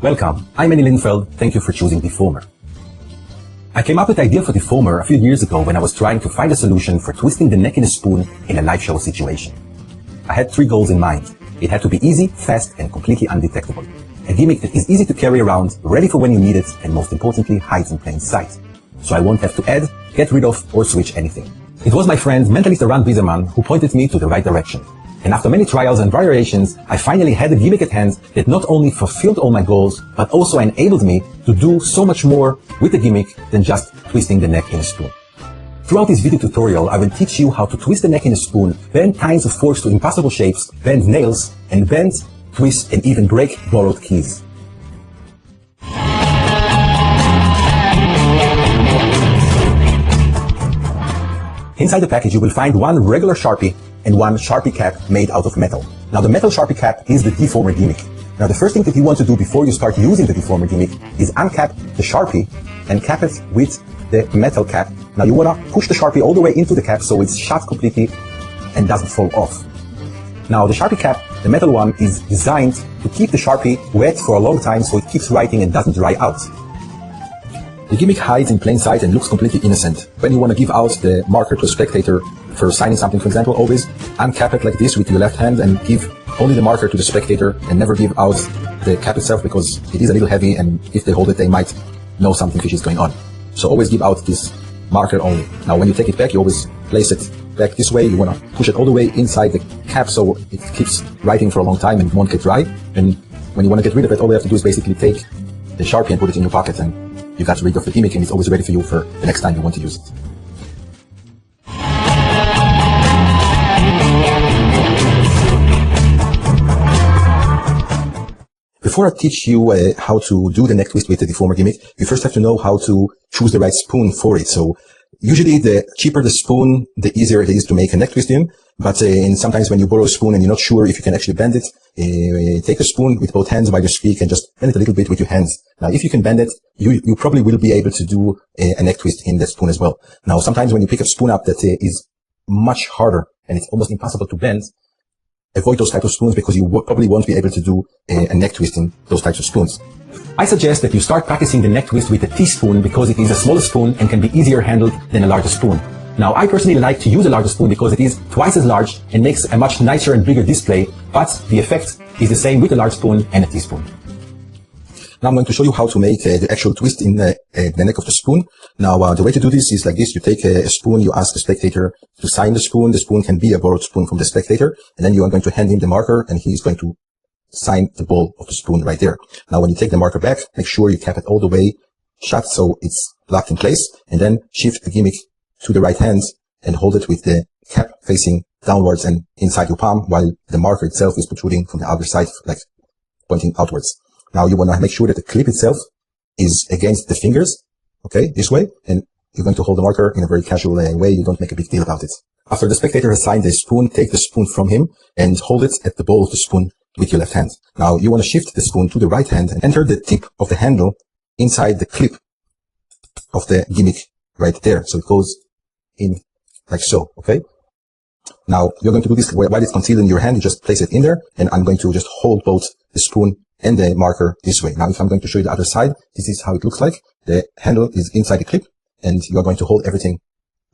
Welcome, I'm Annie Linfeld. Thank you for choosing Deformer. I came up with the idea for Deformer a few years ago when I was trying to find a solution for twisting the neck in a spoon in a live show situation. I had three goals in mind. It had to be easy, fast, and completely undetectable. A gimmick that is easy to carry around, ready for when you need it, and most importantly, hides in plain sight. So I won't have to add, get rid of, or switch anything. It was my friend, mentalist Ran Bieserman, who pointed me to the right direction. And after many trials and variations, I finally had a gimmick at hand that not only fulfilled all my goals, but also enabled me to do so much more with the gimmick than just twisting the neck in a spoon. Throughout this video tutorial, I will teach you how to twist the neck in a spoon, bend tines of forks to impossible shapes, bend nails, and bend, twist, and even break borrowed keys. Inside the package, you will find one regular Sharpie and one Sharpie cap made out of metal. Now, the metal Sharpie cap is the Deformer gimmick. Now, the first thing that you want to do before you start using the Deformer gimmick is uncap the Sharpie and cap it with the metal cap. Now, you want to push the Sharpie all the way into the cap so it's shut completely and doesn't fall off. Now, the Sharpie cap, the metal one, is designed to keep the Sharpie wet for a long time so it keeps writing and doesn't dry out. The gimmick hides in plain sight and looks completely innocent. When you want to give out the marker to a spectator for signing something, for example, always uncap it like this with your left hand and give only the marker to the spectator and never give out the cap itself because it is a little heavy and if they hold it, they might know something fishy is going on. So always give out this marker only. Now, when you take it back, you always place it back this way. You want to push it all the way inside the cap so it keeps writing for a long time and won't get dry. And when you want to get rid of it, all you have to do is basically take the Sharpie and put it in your pocket and you got rid of the gimmick and it's always ready for you for the next time you want to use it. Before I teach you how to do the neck twist with the Deformer gimmick, you first have to know how to choose the right spoon for it. So usually the cheaper the spoon, the easier it is to make a neck twist in. But sometimes when you borrow a spoon and you're not sure if you can actually bend it, take a spoon with both hands while you speak and just bend it a little bit with your hands. Now, if you can bend it, you probably will be able to do a neck twist in that spoon as well. Now, sometimes when you pick a spoon up that is much harder and it's almost impossible to bend, avoid those types of spoons because you probably won't be able to do a neck twist in those types of spoons. I suggest that you start practicing the neck twist with a teaspoon because it is a smaller spoon and can be easier handled than a larger spoon. Now, I personally like to use a larger spoon because it is twice as large and makes a much nicer and bigger display, but the effect is the same with a large spoon and a teaspoon. Now I'm going to show you how to make the actual twist in the neck of the spoon. Now, the way to do this is like this. You take a spoon, you ask the spectator to sign the spoon. The spoon can be a borrowed spoon from the spectator, and then you are going to hand him the marker, and he is going to sign the ball of the spoon right there. Now, when you take the marker back, make sure you cap it all the way shut so it's locked in place, and then shift the gimmick to the right hand and hold it with the cap facing downwards and inside your palm while the marker itself is protruding from the other side, like pointing outwards. Now you want to make sure that the clip itself is against the fingers, okay, this way, and you're going to hold the marker in a very casual way. You don't make a big deal about it. After the spectator has signed the spoon, take the spoon from him and hold it at the bowl of the spoon with your left hand. Now you want to shift the spoon to the right hand and enter the tip of the handle inside the clip of the gimmick right there. So it goes in like so, okay? Now you're going to do this while it's concealed in your hand. You just place it in there and I'm going to just hold both the spoon and the marker this way. Now, if I'm going to show you the other side, this is how it looks like. The handle is inside the clip and you are going to hold everything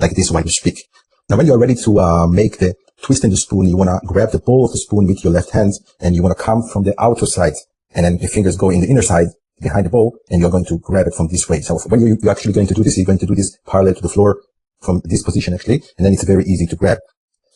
like this while you speak. Now, when you are ready to make the twist in the spoon, you want to grab the bowl of the spoon with your left hand and you want to come from the outer side and then your fingers go in the inner side behind the bowl and you're going to grab it from this way. So when you're actually going to do this, you're going to do this parallel to the floor from this position actually, and then it's very easy to grab.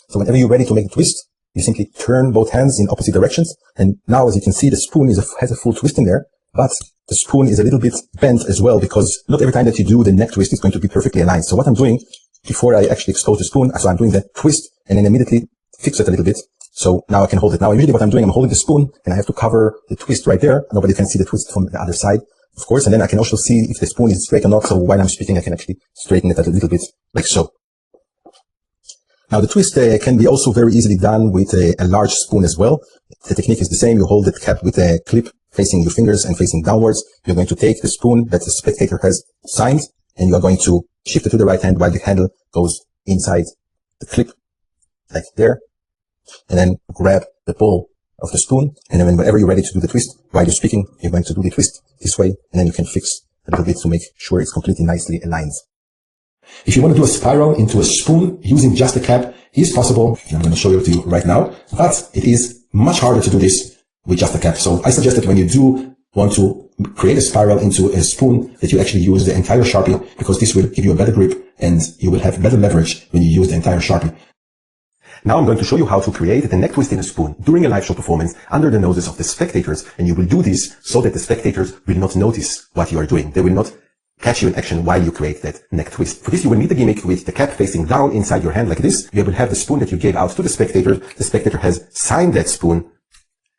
So whenever you're ready to make a twist, you simply turn both hands in opposite directions. And now, as you can see, the spoon has a full twist in there, but the spoon is a little bit bent as well because not every time that you do the neck twist is going to be perfectly aligned. So what I'm doing before I actually expose the spoon, so I'm doing the twist and then immediately fix it a little bit. So now I can hold it. Now, usually what I'm doing, I'm holding the spoon and I have to cover the twist right there. Nobody can see the twist from the other side, of course. And then I can also see if the spoon is straight or not. So while I'm speaking, I can actually straighten it a little bit like so. Now, the twist can be also very easily done with a large spoon as well. The technique is the same. You hold the cap with a clip facing your fingers and facing downwards. You're going to take the spoon that the spectator has signed and you're going to shift it to the right hand while the handle goes inside the clip like there. And then grab the bowl of the spoon, and then whenever you're ready to do the twist, while you're speaking, you're going to do the twist this way, and then you can fix a little bit to make sure it's completely nicely aligned. If you want to do a spiral into a spoon using just the cap, is possible. I'm going to show it to you right now, but it is much harder to do this with just a cap. So I suggest that when you do want to create a spiral into a spoon, that you actually use the entire Sharpie, because this will give you a better grip and you will have better leverage when you use the entire Sharpie. Now I'm going to show you how to create the neck twist in a spoon during a live show performance under the noses of the spectators, and you will do this so that the spectators will not notice what you are doing. They will not catch you in action while you create that neck twist. For this, you will need the gimmick with the cap facing down inside your hand like this. You will have the spoon that you gave out to the spectator. The spectator has signed that spoon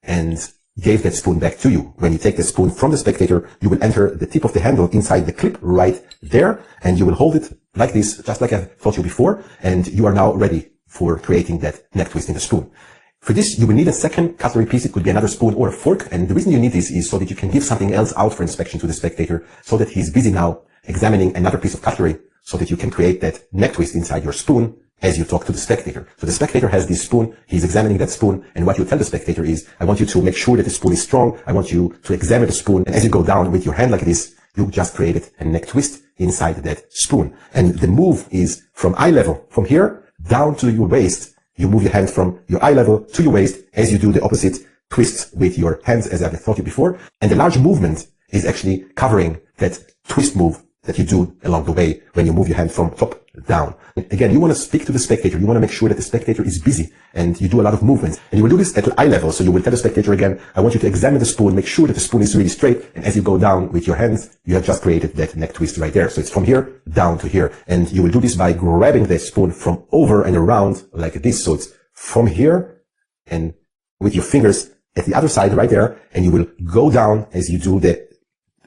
and gave that spoon back to you. When you take the spoon from the spectator, you will enter the tip of the handle inside the clip right there, and you will hold it like this, just like I taught you before, and you are now ready for creating that neck twist in the spoon. For this, you will need a second cutlery piece. It could be another spoon or a fork. And the reason you need this is so that you can give something else out for inspection to the spectator, so that he's busy now examining another piece of cutlery, so that you can create that neck twist inside your spoon as you talk to the spectator. So the spectator has this spoon, he's examining that spoon, and what you tell the spectator is, I want you to make sure that the spoon is strong, I want you to examine the spoon, and as you go down with your hand like this, you just created a neck twist inside that spoon. And the move is from eye level, from here down to your waist. You move your hand from your eye level to your waist as you do the opposite twists with your hands, as I've taught you before. And the large movement is actually covering that twist move that you do along the way when you move your hand from top down. Again, you want to speak to the spectator. You want to make sure that the spectator is busy, and you do a lot of movements. And you will do this at eye level. So you will tell the spectator again, I want you to examine the spoon, make sure that the spoon is really straight. And as you go down with your hands, you have just created that neck twist right there. So it's from here down to here. And you will do this by grabbing the spoon from over and around like this. So it's from here and with your fingers at the other side right there. And you will go down as you do the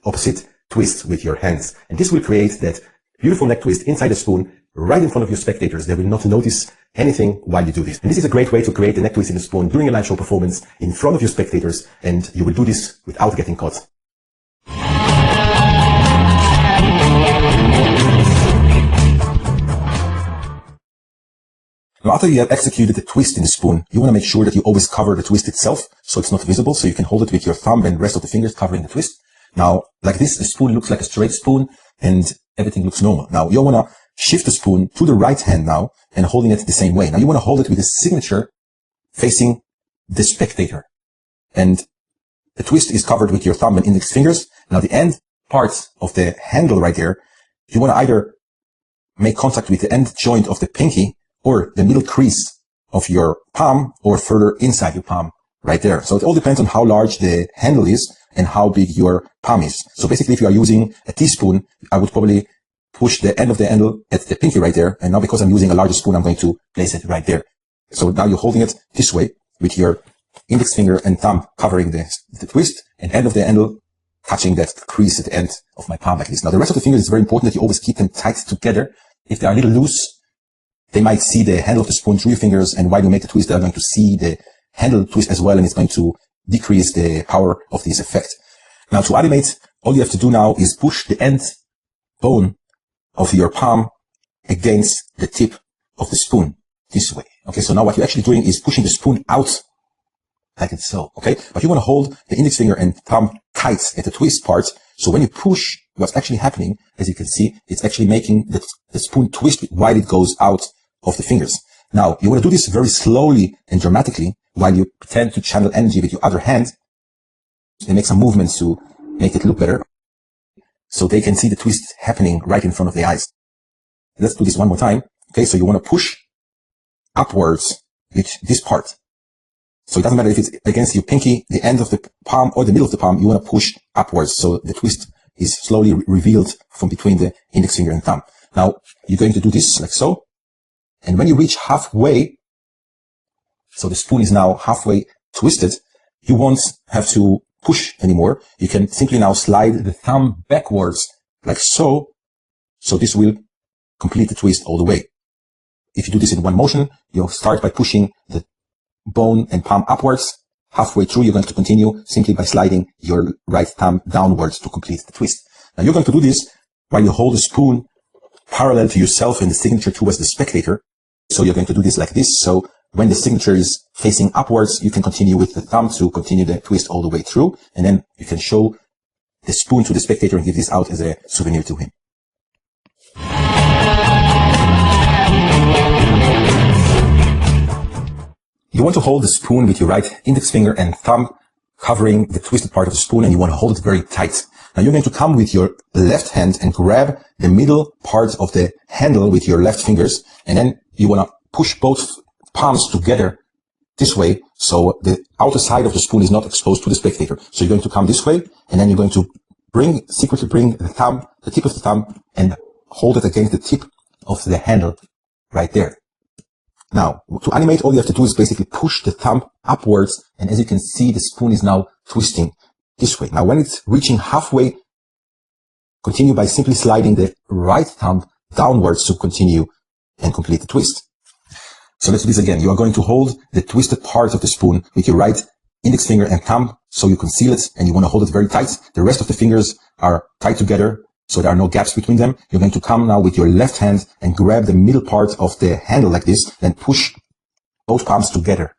opposite twist with your hands. And this will create that beautiful neck twist inside the spoon right in front of your spectators. They will not notice anything while you do this. And this is a great way to create a neck twist in the spoon during a live show performance in front of your spectators, and you will do this without getting caught. Now, after you have executed the twist in the spoon, you want to make sure that you always cover the twist itself so it's not visible, so you can hold it with your thumb and rest of the fingers covering the twist. Now, like this, the spoon looks like a straight spoon and everything looks normal. Now, you want to shift the spoon to the right hand now and holding it the same way. Now, you want to hold it with the signature facing the spectator. And the twist is covered with your thumb and index fingers. Now, the end part of the handle right there, you want to either make contact with the end joint of the pinky or the middle crease of your palm or further inside your palm right there. So it all depends on how large the handle is and how big your palm is. So basically, if you are using a teaspoon, I would probably push the end of the handle at the pinky right there. And now because I'm using a larger spoon, I'm going to place it right there. So now you're holding it this way with your index finger and thumb covering the twist, and end of the handle touching that crease at the end of my palm like this. Now the rest of the fingers is very important that you always keep them tight together. If they are a little loose, they might see the handle of the spoon through your fingers, and while you make the twist, they're going to see the handle twist as well, and it's going to decrease the power of this effect. Now to animate, all you have to do now is push the end bone of your palm against the tip of the spoon this way. Okay, so now what you're actually doing is pushing the spoon out like so. Okay, but you want to hold the index finger and thumb tight at the twist part. So when you push, what's actually happening, as you can see, it's actually making the spoon twist while it goes out of the fingers. Now you want to do this very slowly and dramatically while you pretend to channel energy with your other hand and make some movements to make it look better, so they can see the twist happening right in front of their eyes. Let's do this one more time. Okay, so you want to push upwards with this part. So it doesn't matter if it's against your pinky, the end of the palm, or the middle of the palm, you want to push upwards so the twist is slowly revealed from between the index finger and thumb. Now, you're going to do this like so. And when you reach halfway, so the spoon is now halfway twisted, you won't have to push anymore. You can simply now slide the thumb backwards like so. So this will complete the twist all the way. If you do this in one motion, you'll start by pushing the bone and palm upwards. Halfway through, you're going to continue simply by sliding your right thumb downwards to complete the twist. Now you're going to do this while you hold the spoon parallel to yourself and the signature towards the spectator. So you're going to do this like this. So when the signature is facing upwards, you can continue with the thumb to continue the twist all the way through, and then you can show the spoon to the spectator and give this out as a souvenir to him. You want to hold the spoon with your right index finger and thumb covering the twisted part of the spoon, and you want to hold it very tight. Now you're going to come with your left hand and grab the middle part of the handle with your left fingers, and then you want to push both palms together this way, so the outer side of the spoon is not exposed to the spectator. So you're going to come this way, and then you're going to secretly bring the tip of the thumb, and hold it against the tip of the handle right there. Now, to animate, all you have to do is basically push the thumb upwards, and as you can see, the spoon is now twisting this way. Now, when it's reaching halfway, continue by simply sliding the right thumb downwards to continue and complete the twist. So let's do this again. You are going to hold the twisted part of the spoon with your right index finger and thumb, so you conceal it, and you want to hold it very tight. The rest of the fingers are tied together, so there are no gaps between them. You're going to come now with your left hand and grab the middle part of the handle like this, then push both palms together.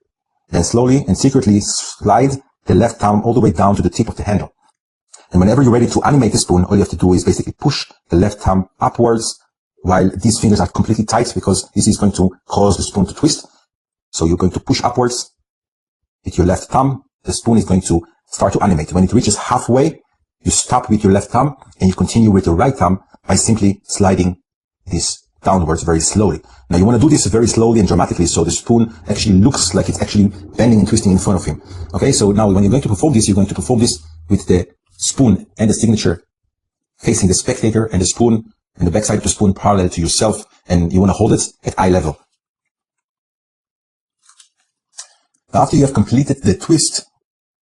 Then slowly and secretly slide the left thumb all the way down to the tip of the handle. And whenever you're ready to animate the spoon, all you have to do is basically push the left thumb upwards while these fingers are completely tight, because this is going to cause the spoon to twist. So you're going to push upwards with your left thumb. The spoon is going to start to animate. When it reaches halfway, you stop with your left thumb and you continue with your right thumb by simply sliding this downwards very slowly. Now you want to do this very slowly and dramatically, so the spoon actually looks like it's actually bending and twisting in front of him. Okay, so now when you're going to perform this, you're going to perform this with the spoon and the signature facing the spectator, and the spoon and the backside of the spoon parallel to yourself, and you want to hold it at eye level. After you have completed the twist,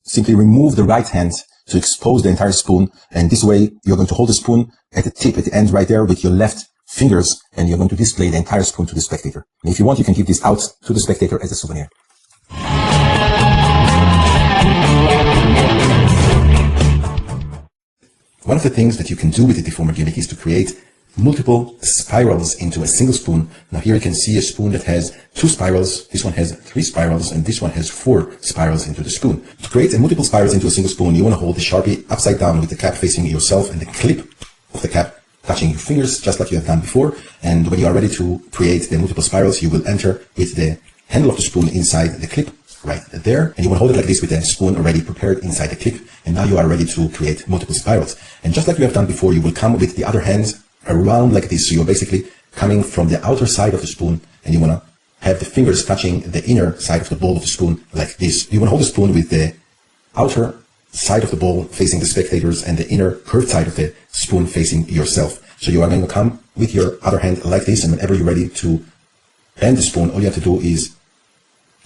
simply remove the right hand to expose the entire spoon, and this way you're going to hold the spoon at the tip, at the end right there, with your left fingers, and you're going to display the entire spoon to the spectator. And if you want, you can give this out to the spectator as a souvenir. One of the things that you can do with the deformer gimmick is to create multiple spirals into a single spoon. Now here you can see a spoon that has 2 spirals, this one has 3 spirals, and this one has 4 spirals into the spoon. To create multiple spirals into a single spoon, you want to hold the Sharpie upside down with the cap facing yourself and the clip of the cap touching your fingers, just like you have done before. And when you are ready to create the multiple spirals, you will enter with the handle of the spoon inside the clip right there, and you want to hold it like this with the spoon already prepared inside the clip, and now you are ready to create multiple spirals. And just like you have done before, you will come with the other hand around like this, so you're basically coming from the outer side of the spoon, and you want to have the fingers touching the inner side of the bowl of the spoon like this. You want to hold the spoon with the outer side of the bowl facing the spectators and the inner curved side of the spoon facing yourself. So you are going to come with your other hand like this, and whenever you're ready to bend the spoon, all you have to do is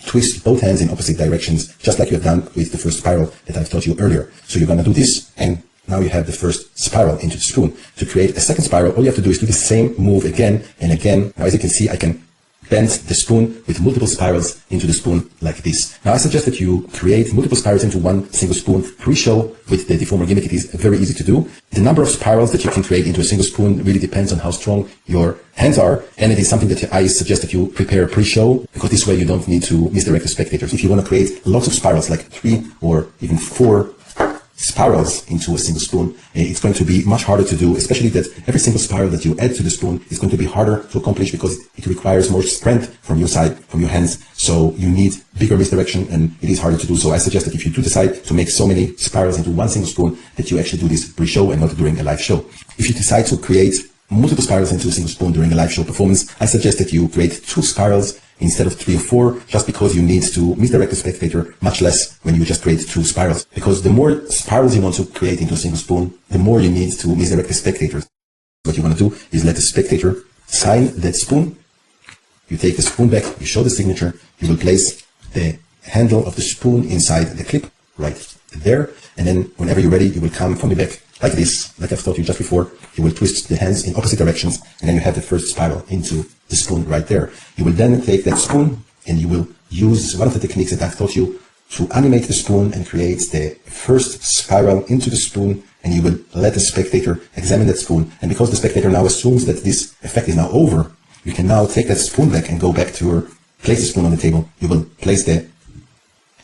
twist both hands in opposite directions, just like you have done with the first spiral that I've taught you earlier. So you're going to do this, and now you have the first spiral into the spoon. To create a second spiral, all you have to do is do the same move again and again. Now, as you can see, I can bend the spoon with multiple spirals into the spoon like this. Now, I suggest that you create multiple spirals into one single spoon pre-show with the deformer gimmick. It is very easy to do. The number of spirals that you can create into a single spoon really depends on how strong your hands are, and it is something that I suggest that you prepare pre-show, because this way you don't need to misdirect the spectators. If you want to create lots of spirals, like 3 or even 4 spirals into a single spoon, it's going to be much harder to do, especially that every single spiral that you add to the spoon is going to be harder to accomplish, because it requires more strength from your side, from your hands. So you need bigger misdirection, and it is harder to do. So I suggest that if you do decide to make so many spirals into one single spoon, that you actually do this pre-show and not during a live show. If you decide to create multiple spirals into a single spoon during a live show performance, I suggest that you create 2 spirals instead of 3 or 4, just because you need to misdirect the spectator much less when you just create 2 spirals. Because the more spirals you want to create into a single spoon, the more you need to misdirect the spectators. What you want to do is let the spectator sign that spoon. You take the spoon back, you show the signature, you will place the handle of the spoon inside the clip right there, and then whenever you're ready, you will come from the back like this, like I've taught you just before. You will twist the hands in opposite directions, and then you have the first spiral into the spoon right there. You will then take that spoon, and you will use one of the techniques that I've taught you to animate the spoon and create the first spiral into the spoon, and you will let the spectator examine that spoon. And because the spectator now assumes that this effect is now over, you can now take that spoon back and go back to your place the spoon on the table, you will place the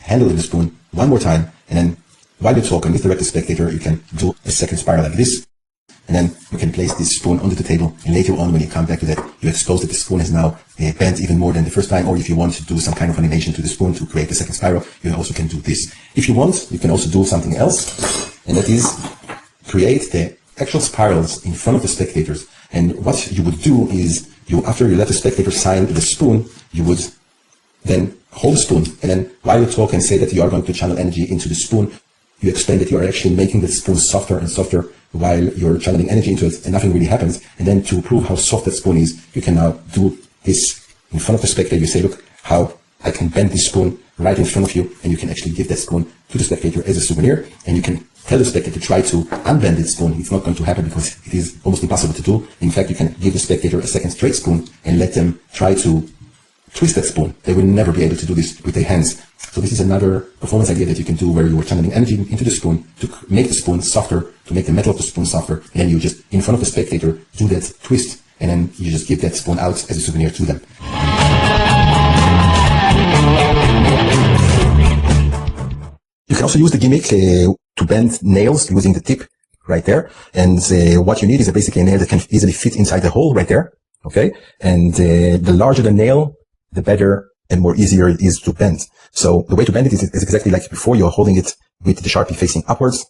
handle of the spoon one more time, and then while you talk and misdirect the spectator, you can do a second spiral like this, and then you can place this spoon onto the table, and later on when you come back to that, you expose that the spoon is now bent even more than the first time, or if you want to do some kind of animation to the spoon to create the second spiral, you also can do this. If you want, you can also do something else, and that is create the actual spirals in front of the spectators. And what you would do is, after you let the spectator sign the spoon, you would then hold the spoon, and then while you talk and say that you are going to channel energy into the spoon, you explain that you are actually making the spoon softer and softer while you're channeling energy into it, and nothing really happens. And then to prove how soft that spoon is, you can now do this in front of the spectator. You say, look how I can bend this spoon right in front of you, and you can actually give that spoon to the spectator as a souvenir, and you can tell the spectator to try to unbend this spoon. It's not going to happen because it is almost impossible to do. In fact, you can give the spectator a second straight spoon and let them try to twist that spoon. They will never be able to do this with their hands. So this is another performance idea that you can do where you are channeling energy into the spoon to make the spoon softer, to make the metal of the spoon softer, and then you just, in front of the spectator, do that twist, and then you just give that spoon out as a souvenir to them. You can also use the gimmick to bend nails using the tip right there, and what you need is basically a nail that can easily fit inside the hole right there, okay? And the larger the nail, the better and more easier it is to bend. So the way to bend it is exactly like before. You're holding it with the Sharpie facing upwards.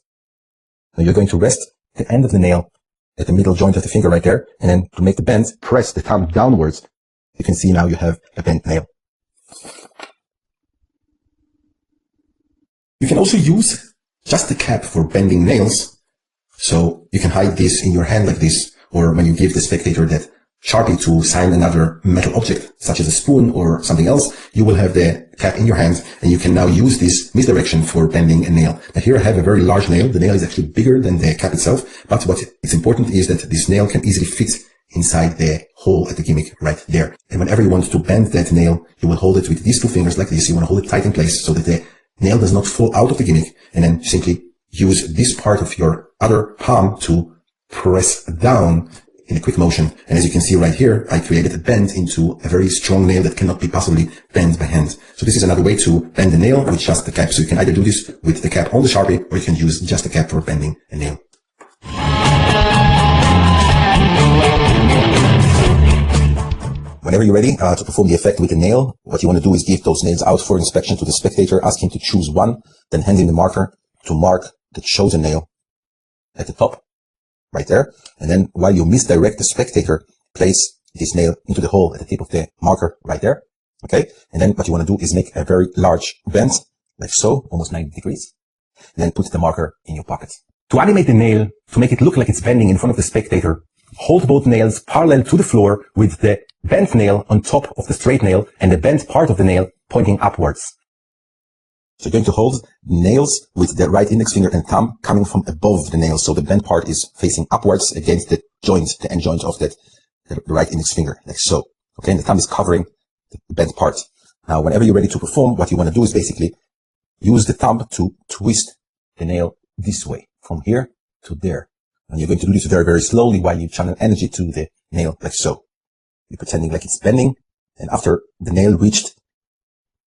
Now you're going to rest the end of the nail at the middle joint of the finger right there, and then to make the bend, press the thumb downwards. You can see now you have a bent nail. You can also use just the cap for bending nails. So you can hide this in your hand like this, or when you give the spectator that Sharpie to sign another metal object, such as a spoon or something else, you will have the cap in your hand, and you can now use this misdirection for bending a nail. Now here I have a very large nail. The nail is actually bigger than the cap itself, but what is important is that this nail can easily fit inside the hole at the gimmick right there. And whenever you want to bend that nail, you will hold it with these two fingers like this. You want to hold it tight in place so that the nail does not fall out of the gimmick, and then simply use this part of your other palm to press down in a quick motion. And as you can see right here, I created a bend into a very strong nail that cannot be possibly bent by hand. So this is another way to bend a nail with just the cap. So you can either do this with the cap on the Sharpie, or you can use just the cap for bending a nail. Whenever you're ready to perform the effect with a nail, what you want to do is give those nails out for inspection to the spectator, ask him to choose one, then hand him the marker to mark the chosen nail at the top, right there. And then while you misdirect the spectator, place this nail into the hole at the tip of the marker right there. Okay. And then what you want to do is make a very large bend, like so, almost 90 degrees. And then put the marker in your pocket. To animate the nail, to make it look like it's bending in front of the spectator, hold both nails parallel to the floor with the bent nail on top of the straight nail and the bent part of the nail pointing upwards. So you're going to hold nails with the right index finger and thumb coming from above the nail. So the bent part is facing upwards against the joint, the end joint of the right index finger, like so. Okay, and the thumb is covering the bent part. Now, whenever you're ready to perform, what you want to do is basically use the thumb to twist the nail this way, from here to there. And you're going to do this very, very slowly while you channel energy to the nail, like so. You're pretending like it's bending, and after the nail reached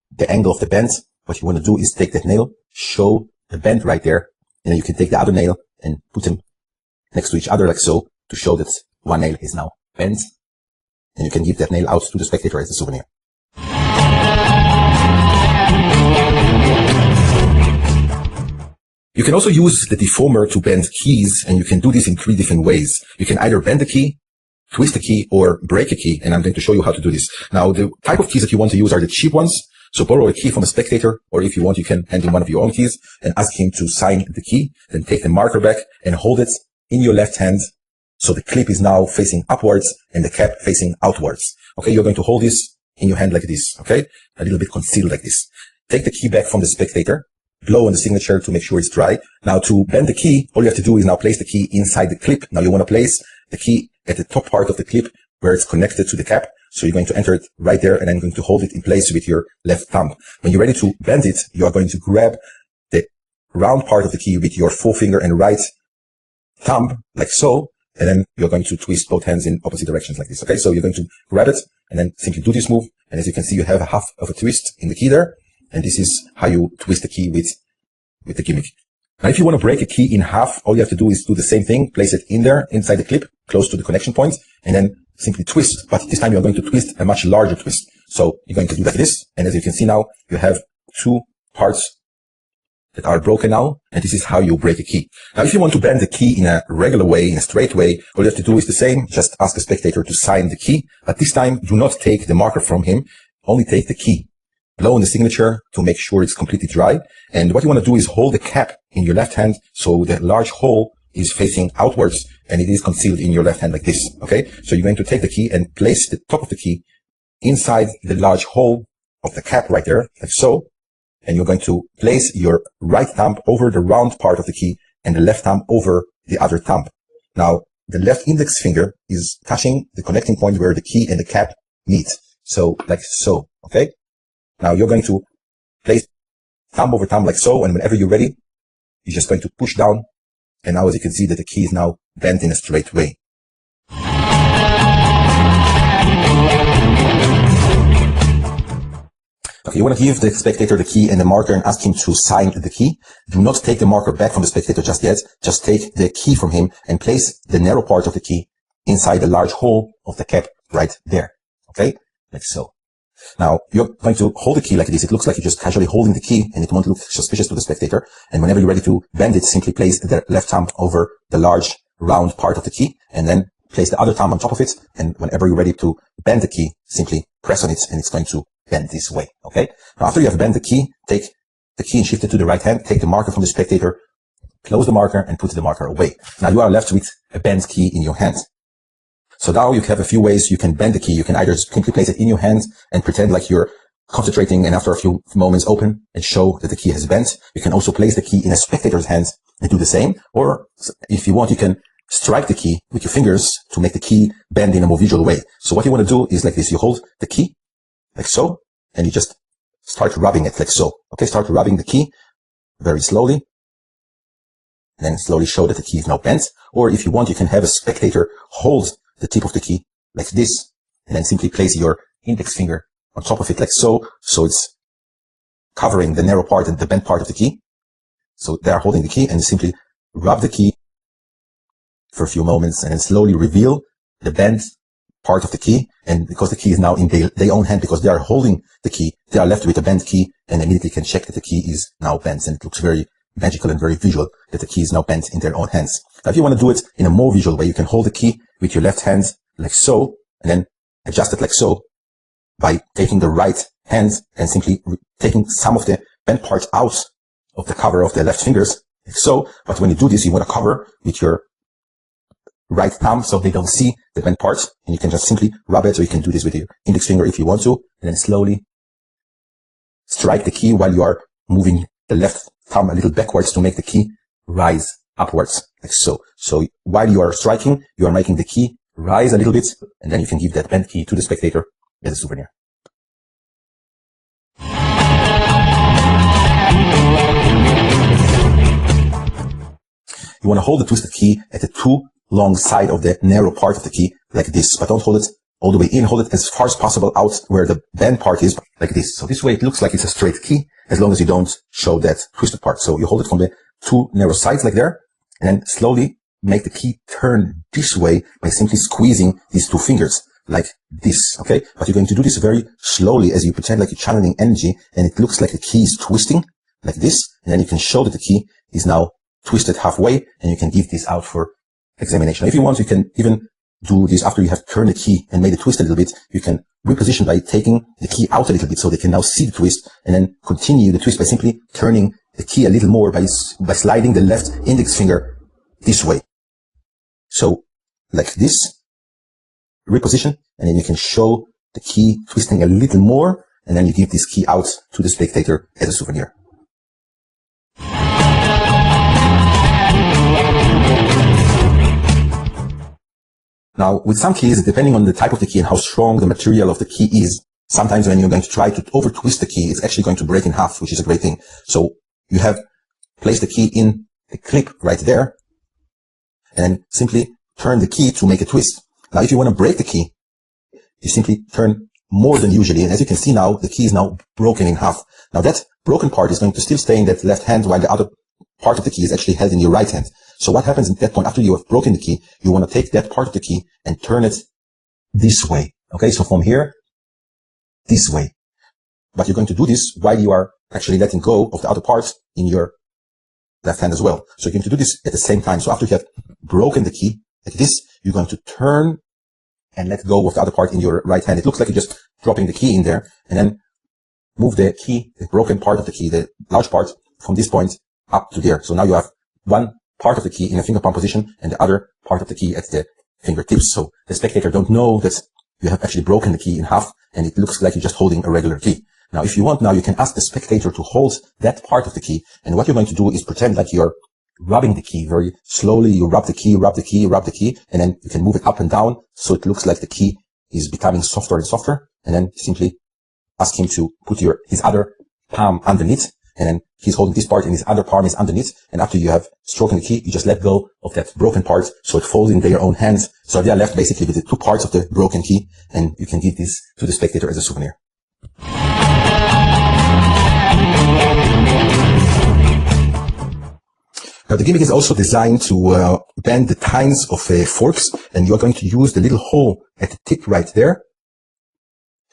the angle of the bend, what you want to do is take that nail, show the bend right there, and then you can take the other nail and put them next to each other like so, to show that one nail is now bent, and you can give that nail out to the spectator as a souvenir. You can also use the deformer to bend keys, and you can do this in 3 different ways. You can either bend the key, twist the key, or break a key, and I'm going to show you how to do this. Now, the type of keys that you want to use are the cheap ones. So borrow a key from a spectator, or if you want, you can hand him one of your own keys and ask him to sign the key. Then take the marker back and hold it in your left hand. So the clip is now facing upwards and the cap facing outwards. Okay, you're going to hold this in your hand like this. Okay, a little bit concealed like this. Take the key back from the spectator. Blow on the signature to make sure it's dry. Now to bend the key, all you have to do is now place the key inside the clip. Now you want to place the key at the top part of the clip where it's connected to the cap. So you're going to enter it right there, and then going to hold it in place with your left thumb. When you're ready to bend it, you are going to grab the round part of the key with your forefinger and right thumb, like so, and then you're going to twist both hands in opposite directions like this. Okay, so you're going to grab it and then simply do this move, And as you can see, you have a half of a twist in the key there. And this is how you twist the key with the gimmick. Now, if you want to break a key in half, all you have to do is do the same thing. Place it in there, inside the clip, close to the connection point, and then simply twist. But this time you're going to twist a much larger twist. So you're going to do like this. And as you can see now, you have two parts that are broken now. And this is how you break a key. Now, if you want to bend the key in a regular way, in a straight way, all you have to do is the same. Just ask the spectator to sign the key. But this time, do not take the marker from him. Only take the key. Blow on the signature to make sure it's completely dry. And what you want to do is hold the cap in your left hand so the large hole is facing outwards and it is concealed in your left hand like this. Okay. So you're going to take the key and place the top of the key inside the large hole of the cap right there, like so. And you're going to place your right thumb over the round part of the key and the left thumb over the other thumb. Now, the left index finger is touching the connecting point where the key and the cap meet. So, like so. Okay. Now you're going to place thumb over thumb like so, and whenever you're ready, you're just going to push down. And now as you can see that the key is now bent in a straight way. Okay, you want to give the spectator the key and the marker and ask him to sign the key. Do not take the marker back from the spectator just yet. Just take the key from him and place the narrow part of the key inside the large hole of the cap right there. Okay, like so. Now, you're going to hold the key like this. It looks like you're just casually holding the key and it won't look suspicious to the spectator. And whenever you're ready to bend it, simply place the left thumb over the large round part of the key and then place the other thumb on top of it. And whenever you're ready to bend the key, simply press on it and it's going to bend this way. Okay. Now, after you have bent the key, take the key and shift it to the right hand. Take the marker from the spectator, close the marker and put the marker away. Now you are left with a bent key in your hand. So now you have a few ways you can bend the key. You can either simply place it in your hand and pretend like you're concentrating and after a few moments open and show that the key has bent. You can also place the key in a spectator's hands and do the same. Or if you want, you can strike the key with your fingers to make the key bend in a more visual way. So what you want to do is like this. You hold the key like so and you just start rubbing it like so. Okay, start rubbing the key very slowly. And then slowly show that the key is now bent. Or if you want, you can have a spectator hold the tip of the key like this, and then simply place your index finger on top of it like so. So it's covering the narrow part and the bent part of the key. So they are holding the key and simply rub the key for a few moments and then slowly reveal the bent part of the key. And because the key is now in their own hand, because they are holding the key, they are left with a bent key and immediately can check that the key is now bent. And it looks very magical and very visual that the key is now bent in their own hands. Now, if you want to do it in a more visual way, you can hold the key with your left hand like so, and then adjust it like so by taking the right hand and simply taking some of the bent parts out of the cover of the left fingers like so. But when you do this, you want to cover with your right thumb so they don't see the bent parts, and you can just simply rub it. So you can do this with your index finger if you want to, and then slowly strike the key while you are moving the left thumb a little backwards to make the key rise upwards like so. So while you are striking, you are making the key rise a little bit, and then you can give that bent key to the spectator as a souvenir. You want to hold the twisted key at the two long side of the narrow part of the key like this, but don't hold it all the way in. Hold it as far as possible out where the bent part is like this. So this way it looks like it's a straight key as long as you don't show that twisted part. So you hold it from the two narrow sides like there, and then slowly make the key turn this way by simply squeezing these two fingers like this. Okay. But you're going to do this very slowly as you pretend like you're channeling energy, and it looks like the key is twisting like this. And then you can show that the key is now twisted halfway, and you can give this out for examination. If you want, you can even do this after you have turned the key and made it twist a little bit. You can reposition by taking the key out a little bit so they can now see the twist, and then continue the twist by simply turning the key a little more by sliding the left index finger this way. So like this, reposition, and then you can show the key twisting a little more, and then you give this key out to the spectator as a souvenir. Now, with some keys, depending on the type of the key and how strong the material of the key is, sometimes when you're going to try to over twist the key, it's actually going to break in half, which is a great thing. So you have placed the key in the clip right there, and then simply turn the key to make a twist. Now, if you want to break the key, you simply turn more than usually. And as you can see now, the key is now broken in half. Now that broken part is going to still stay in that left hand, while the other part of the key is actually held in your right hand. So what happens at that point, after you have broken the key, you want to take that part of the key and turn it this way. Okay, so from here, this way. But you're going to do this while you are actually letting go of the other part in your left hand as well. So you're going to do this at the same time. So after you have broken the key like this, you're going to turn and let go of the other part in your right hand. It looks like you're just dropping the key in there, and then move the key, the broken part of the key, the large part, from this point up to there. So now you have one part of the key in a finger palm position and the other part of the key at the fingertips. So the spectator don't know that you have actually broken the key in half, and it looks like you're just holding a regular key. Now, if you want, now you can ask the spectator to hold that part of the key, and what you're going to do is pretend like you're rubbing the key very slowly. You rub the key, rub the key, rub the key, and then you can move it up and down so it looks like the key is becoming softer and softer, and then simply ask him to put his other palm underneath, and then he's holding this part and his other palm is underneath, and after you have stroken the key, you just let go of that broken part so it falls in their own hands. So they are left basically with the two parts of the broken key, and you can give this to the spectator as a souvenir. Now the gimmick is also designed to bend the tines of forks, and you are going to use the little hole at the tip right there.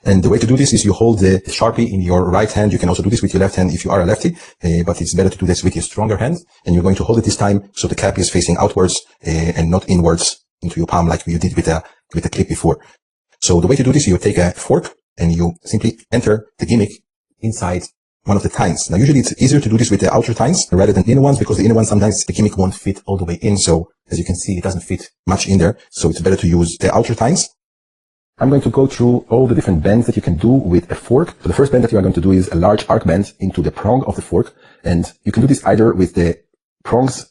And the way to do this is you hold the Sharpie in your right hand. You can also do this with your left hand if you are a lefty, but it's better to do this with your stronger hand. And you're going to hold it this time so the cap is facing outwards and not inwards into your palm like you did with a clip before. So the way to do this, you take a fork and you simply enter the gimmick inside one of the tines. Now usually it's easier to do this with the outer tines rather than inner ones, because the inner ones sometimes the gimmick won't fit all the way in. So as you can see, it doesn't fit much in there. So it's better to use the outer tines. I'm going to go through all the different bends that you can do with a fork. So the first bend that you are going to do is a large arc bend into the prong of the fork. And you can do this either with the prongs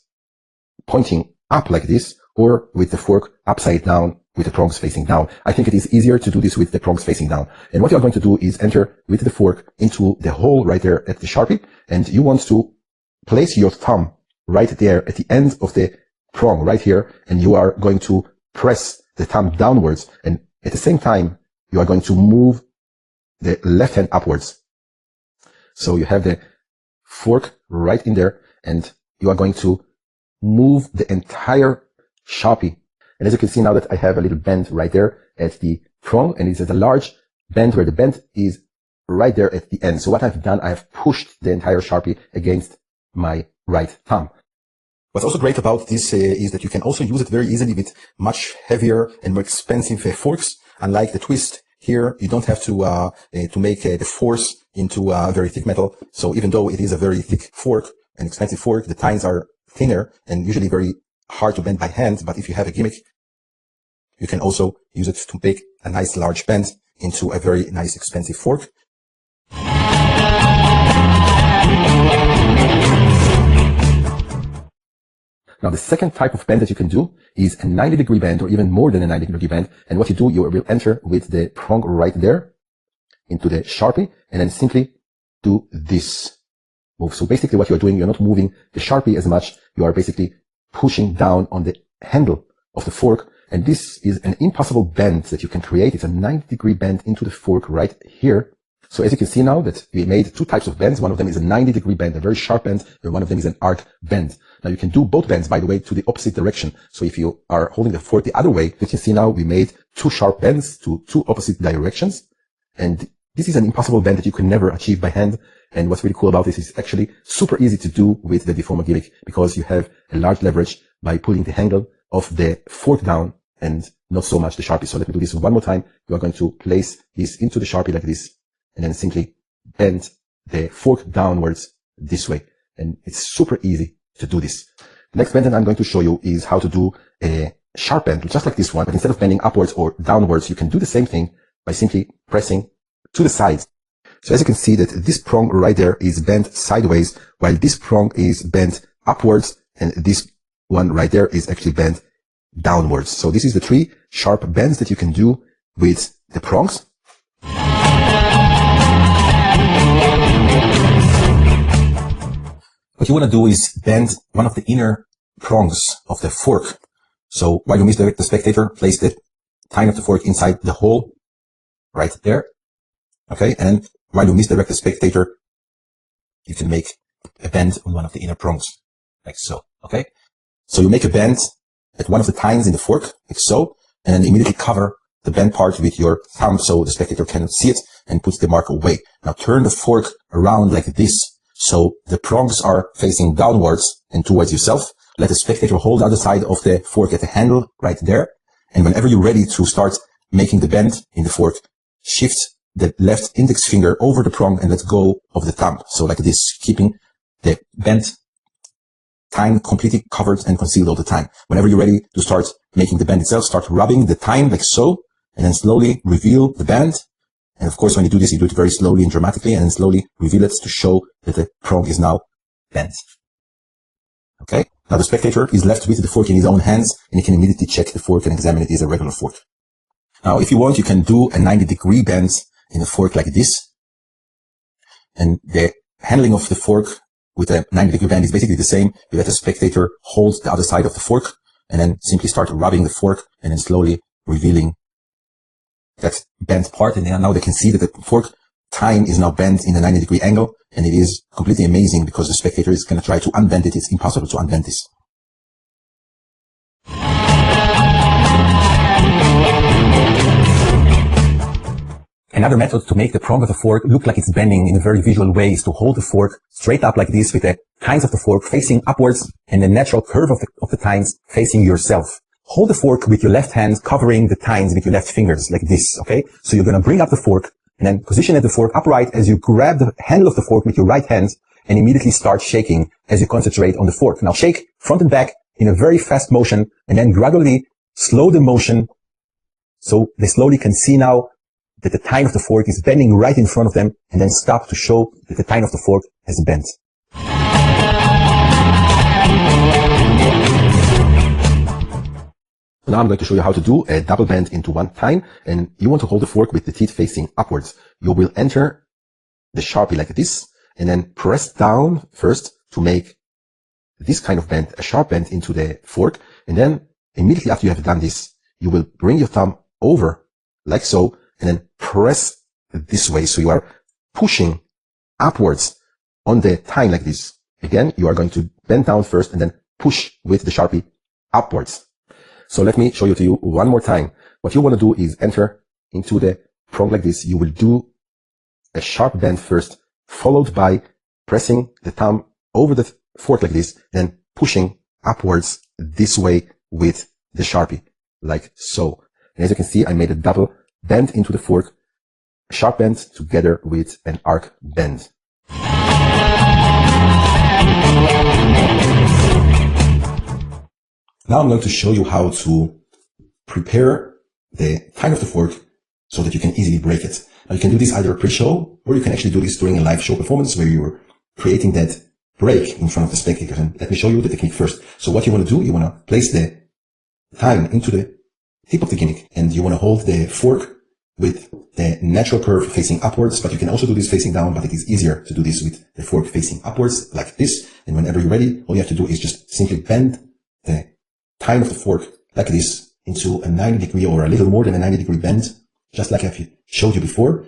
pointing up like this, or with the fork upside down with the prongs facing down. I think it is easier to do this with the prongs facing down. And what you are going to do is enter with the fork into the hole right there at the Sharpie. And you want to place your thumb right there at the end of the prong right here. And you are going to press the thumb downwards, and at the same time, you are going to move the left hand upwards. So you have the fork right in there, and you are going to move the entire Sharpie. And as you can see now that I have a little bend right there at the prong, and it's a large bend where the bend is right there at the end. So what I've done, I've pushed the entire Sharpie against my right thumb. What's also great about this is that you can also use it very easily with much heavier and more expensive forks. Unlike the twist here, you don't have to make the force into very thick metal. So even though it is a very thick fork, an expensive fork, the tines are thinner and usually very hard to bend by hand. But if you have a gimmick, you can also use it to make a nice large bend into a very nice expensive fork. Now, the second type of bend that you can do is a 90-degree bend, or even more than a 90-degree bend. And what you do, you will enter with the prong right there into the Sharpie, and then simply do this move. So basically what you're doing, you're not moving the Sharpie as much. You are basically pushing down on the handle of the fork. And this is an impossible bend that you can create. It's a 90-degree bend into the fork right here. So as you can see now that we made two types of bends. One of them is a 90-degree bend, a very sharp bend, and one of them is an arc bend. Now you can do both bends, by the way, to the opposite direction. So if you are holding the fork the other way, you can see now we made two sharp bends to two opposite directions. And this is an impossible bend that you can never achieve by hand. And what's really cool about this is actually super easy to do with the Deformer gimmick, because you have a large leverage by pulling the handle of the fork down and not so much the Sharpie. So let me do this one more time. You are going to place this into the Sharpie like this, and then simply bend the fork downwards this way. And it's super easy to do this. The next bend that I'm going to show you is how to do a sharp bend, just like this one. But instead of bending upwards or downwards, you can do the same thing by simply pressing to the sides. So as you can see that this prong right there is bent sideways, while this prong is bent upwards, and this one right there is actually bent downwards. So this is the three sharp bends that you can do with the prongs. What you want to do is bend one of the inner prongs of the fork. So while you misdirect the spectator, place the tine of the fork inside the hole right there. Okay, and while you misdirect the spectator, you can make a bend on one of the inner prongs, like so. Okay, so you make a bend at one of the tines in the fork, like so, and then immediately cover the bent part with your thumb so the spectator cannot see it, and put the mark away. Now turn the fork around like this, so the prongs are facing downwards and towards yourself. Let the spectator hold the other side of the fork at the handle right there. And whenever you're ready to start making the bend in the fork, shift the left index finger over the prong and let go of the thumb. So like this, keeping the bent tine completely covered and concealed all the time. Whenever you're ready to start making the bend itself, start rubbing the tine like so, and then slowly reveal the bend. And of course, when you do this, you do it very slowly and dramatically, and then slowly reveal it to show that the prong is now bent. Okay, now the spectator is left with the fork in his own hands, and he can immediately check the fork and examine it as a regular fork. Now, if you want, you can do a 90-degree bend in a fork like this. And the handling of the fork with a 90-degree bend is basically the same. You let the spectator hold the other side of the fork, and then simply start rubbing the fork, and then slowly revealing that bent part. And now they can see that the fork tine is now bent in a 90-degree angle, and it is completely amazing because the spectator is going to try to unbend it. It's impossible to unbend this. Another method to make the prong of the fork look like it's bending in a very visual way is to hold the fork straight up like this with the tines of the fork facing upwards and the natural curve of the tines facing yourself. Hold the fork with your left hand covering the tines with your left fingers like this, okay? So you're going to bring up the fork and then position the fork upright as you grab the handle of the fork with your right hand and immediately start shaking as you concentrate on the fork. Now shake front and back in a very fast motion and then gradually slow the motion so they slowly can see now that the tine of the fork is bending right in front of them, and then stop to show that the tine of the fork has bent. Now I'm going to show you how to do a double bend into one tine, and you want to hold the fork with the teeth facing upwards. You will enter the Sharpie like this, and then press down first to make this kind of bend, a sharp bend into the fork, and then immediately after you have done this, you will bring your thumb over like so, and then press this way. So you are pushing upwards on the tine like this. Again, you are going to bend down first and then push with the Sharpie upwards. So let me show you to you one more time. What you want to do is enter into the prong like this. You will do a sharp bend first, followed by pressing the thumb over the fork like this, then pushing upwards this way with the Sharpie, like so. And as you can see, I made a double bend into the fork, a sharp bend together with an arc bend. Now I'm going to show you how to prepare the tine of the fork so that you can easily break it. Now you can do this either pre-show, or you can actually do this during a live show performance where you're creating that break in front of the spectators. And let me show you the technique first. So what you want to do, you want to place the tine into the tip of the gimmick, and you want to hold the fork with the natural curve facing upwards, but you can also do this facing down, but it is easier to do this with the fork facing upwards like this. And whenever you're ready, all you have to do is just simply bend the tine of the fork like this into a 90-degree or a little more than a 90-degree bend, just like I've showed you before.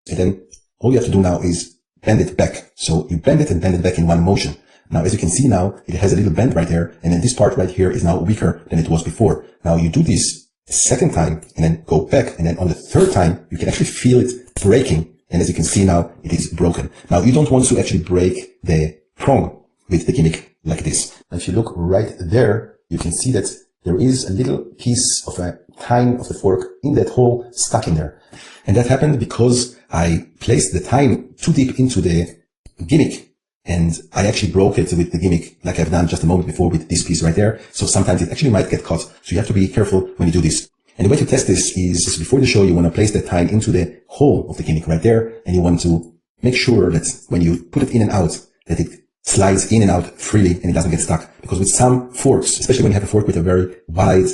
And then all you have to do now is bend it back. So you bend it and bend it back in one motion. Now, as you can see now, it has a little bend right there, and then this part right here is now weaker than it was before. Now you do this a second time and then go back, and then on the third time, you can actually feel it breaking. And as you can see now, it is broken. Now you don't want to actually break the prong with the gimmick like this. And if you look right there, you can see that there is a little piece of a tine of the fork in that hole stuck in there. And that happened because I placed the tine too deep into the gimmick, and I actually broke it with the gimmick like I've done just a moment before with this piece right there. So sometimes it actually might get caught. So you have to be careful when you do this. And the way to test this is before the show, you want to place the tine into the hole of the gimmick right there. And you want to make sure that when you put it in and out, that it slides in and out freely and it doesn't get stuck. Because with some forks, especially when you have a fork with a very wide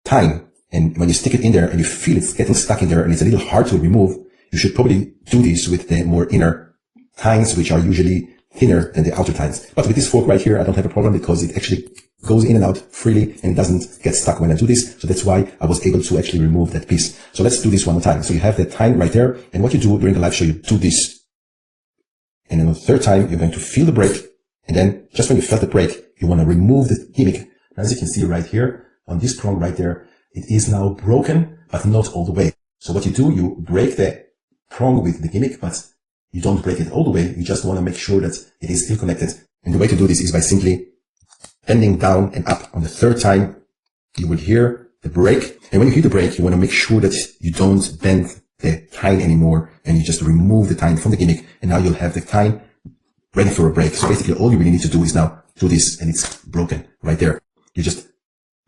tine, and when you stick it in there and you feel it's getting stuck in there and it's a little hard to remove, you should probably do this with the more inner tines, which are usually thinner than the outer tines. But with this fork right here, I don't have a problem because it actually goes in and out freely and doesn't get stuck when I do this. So that's why I was able to actually remove that piece. So let's do this one more time. So you have that time right there. And what you do during the live show, you do this. And then the third time, you're going to feel the break. And then just when you felt the break, you want to remove the gimmick. As you can see right here on this prong right there, it is now broken, but not all the way. So what you do, you break the prong with the gimmick, but you don't break it all the way. You just want to make sure that it is still connected. And the way to do this is by simply bending down and up. On the third time, you will hear the break. And when you hear the break, you want to make sure that you don't bend the tine anymore, and you just remove the tine from the gimmick. And now you'll have the tine ready for a break. So basically all you really need to do is now do this, and it's broken right there. You just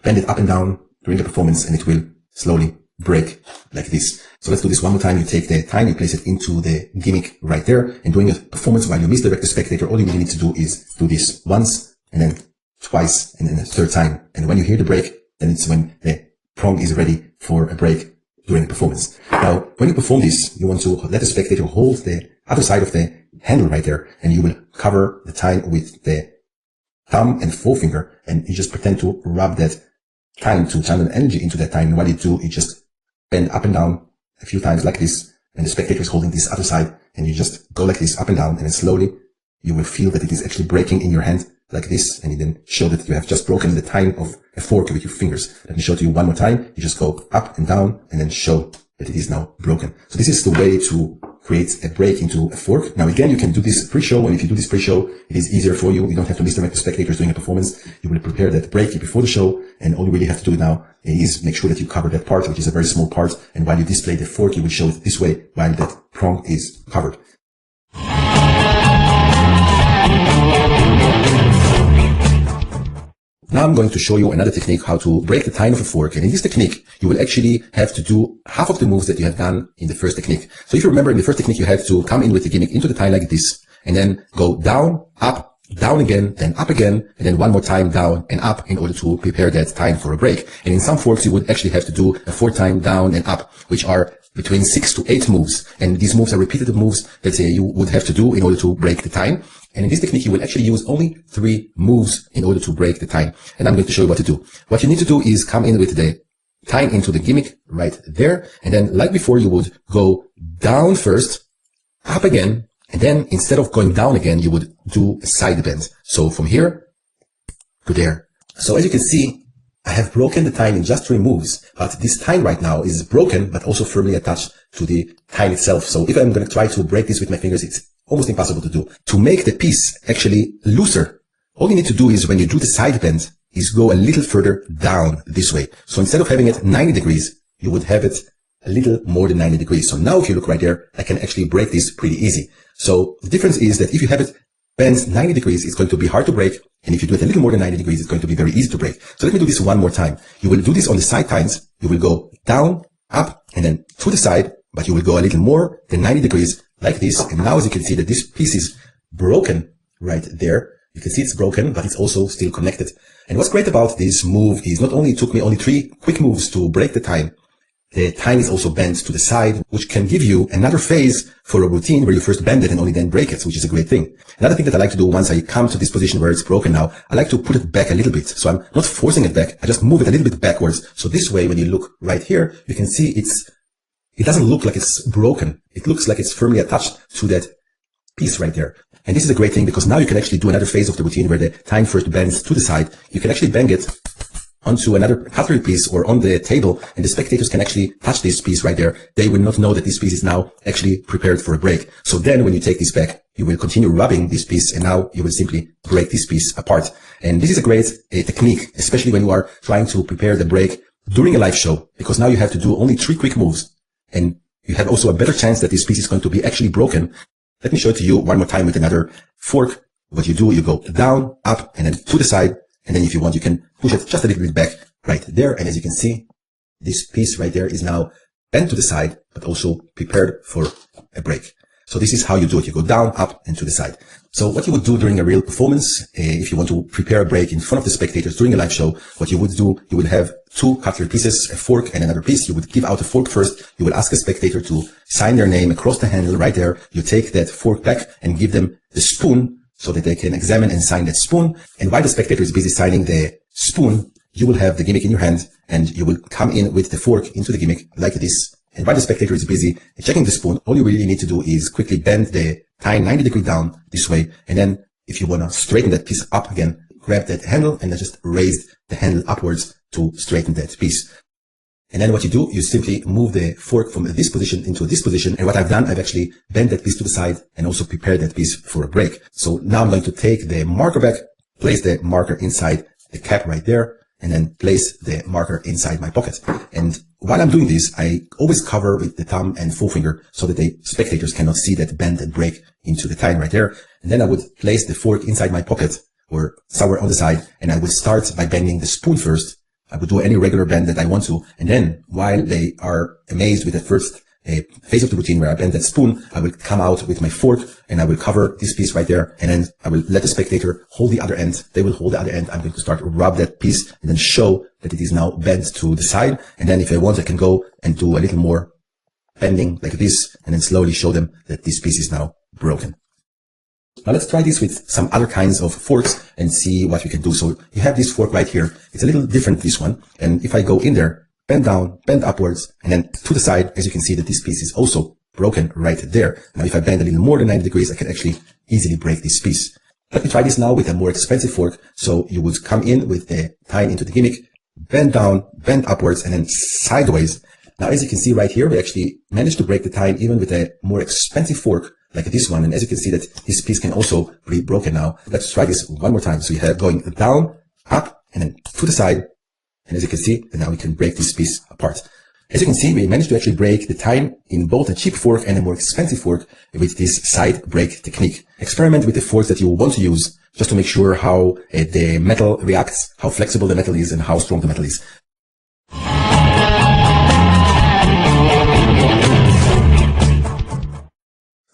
bend it up and down during the performance, and it will slowly break like this. So let's do this one more time. You take the tine, you place it into the gimmick right there, and during a performance, while you misdirect the spectator, all you really need to do is do this once, and then twice, and then a third time. And when you hear the break, then it's when the prong is ready for a break during the performance. Now, when you perform this, you want to let the spectator hold the other side of the handle right there, and you will cover the tine with the thumb and forefinger, and you just pretend to rub that tine to channel energy into that tine. And what you do, you just bend up and down a few times like this, and the spectator is holding this other side, and you just go like this up and down, and then slowly you will feel that it is actually breaking in your hand like this, and you then show that you have just broken the tine of a fork with your fingers. Let me show it to you one more time. You just go up and down and then show that it is now broken. So this is the way to create a break into a fork. Now again, you can do this pre-show, and if you do this pre-show, it is easier for you. You don't have to misdirect the spectators during a performance. You will prepare that break before the show, and all you really have to do now is make sure that you cover that part, which is a very small part, and while you display the fork, you will show it this way while that prong is covered. Now I'm going to show you another technique how to break the tine of a fork. And in this technique, you will actually have to do half of the moves that you have done in the first technique. So if you remember, in the first technique, you had to come in with the gimmick into the tine like this, and then go down, up, down again, then up again, and then one more time down and up in order to prepare that tine for a break. And in some forks, you would actually have to do a fourth time down and up, which are between 6 to 8 moves. And these moves are repetitive moves that you would have to do in order to break the tine. And in this technique, you will actually use only 3 moves in order to break the tine. And I'm going to show you what to do. What you need to do is come in with the tine into the gimmick right there. And then like before, you would go down first, up again. And then instead of going down again, you would do a side bend. So from here to there. So as you can see, I have broken the tine in just 3 moves, but this tine right now is broken, but also firmly attached to the tine itself. So if I'm going to try to break this with my fingers, it's almost impossible to do. To make the piece actually looser, all you need to do is when you do the side bend is go a little further down this way. So instead of having it 90 degrees, you would have it a little more than 90 degrees. So now if you look right there, I can actually break this pretty easy. So the difference is that if you have it bent 90 degrees, it's going to be hard to break. And if you do it a little more than 90 degrees, it's going to be very easy to break. So let me do this one more time. You will do this on the side tines. You will go down, up, and then to the side, but you will go a little more than 90 degrees like this. And now as you can see that this piece is broken right there. You can see it's broken, but it's also still connected. And what's great about this move is not only it took me only 3 quick moves to break the tine, the tine is also bent to the side, which can give you another phase for a routine where you first bend it and only then break it, which is a great thing. Another thing that I like to do once I come to this position where it's broken now, I like to put it back a little bit. So I'm not forcing it back. I just move it a little bit backwards. So this way, when you look right here, you can see it doesn't look like it's broken. It looks like it's firmly attached to that piece right there. And this is a great thing because now you can actually do another phase of the routine where the tine first bends to the side. You can actually bang it onto another cutlery piece or on the table, and the spectators can actually touch this piece right there. They will not know that this piece is now actually prepared for a break. So then when you take this back, you will continue rubbing this piece, and now you will simply break this piece apart. And this is a great technique, especially when you are trying to prepare the break during a live show, because now you have to do only 3 quick moves, and you have also a better chance that this piece is going to be actually broken. Let me show it to you one more time with another fork. What you do, you go down, up, and then to the side. And then if you want, you can push it just a little bit back right there. And as you can see, this piece right there is now bent to the side, but also prepared for a break. So this is how you do it. You go down, up, and to the side. So what you would do during a real performance, if you want to prepare a break in front of the spectators during a live show, what you would do, you would have 2 cutlery pieces, a fork and another piece. You would give out a fork first. You will ask a spectator to sign their name across the handle right there. You take that fork back and give them the spoon so that they can examine and sign that spoon. And while the spectator is busy signing the spoon, you will have the gimmick in your hand and you will come in with the fork into the gimmick like this. And while the spectator is busy checking the spoon, all you really need to do is quickly bend the tine 90 degrees down this way. And then if you want to straighten that piece up again, grab that handle and then just raise the handle upwards to straighten that piece. And then what you do, you simply move the fork from this position into this position. And what I've done, I've actually bent that piece to the side and also prepared that piece for a break. So now I'm going to take the marker back, place the marker inside the cap right there, and then place the marker inside my pocket. And while I'm doing this, I always cover with the thumb and forefinger so that the spectators cannot see that bend and break into the tine right there. And then I would place the fork inside my pocket or somewhere on the side, and I would start by bending the spoon first. I would do any regular bend that I want to. And then while they are amazed with the first phase of the routine where I bend that spoon, I will come out with my fork and I will cover this piece right there. And then I will let the spectator hold the other end. They will hold the other end. I'm going to start to rub that piece and then show that it is now bent to the side. And then if I want, I can go and do a little more bending like this and then slowly show them that this piece is now broken. Now let's try this with some other kinds of forks and see what we can do. So you have this fork right here. It's a little different, this one. And if I go in there, bend down, bend upwards, and then to the side, as you can see that this piece is also broken right there. Now if I bend a little more than 90 degrees, I can actually easily break this piece. Let me try this now with a more expensive fork. So you would come in with the tine into the gimmick, bend down, bend upwards, and then sideways. Now as you can see right here, we actually managed to break the tine even with a more expensive fork like this one. And as you can see that this piece can also be broken now. Let's try this one more time. So we have going down, up, and then to the side. And as you can see, now we can break this piece apart. As you can see, we managed to actually break the tine in both a cheap fork and a more expensive fork with this side break technique. Experiment with the forks that you want to use just to make sure how the metal reacts, how flexible the metal is, and how strong the metal is.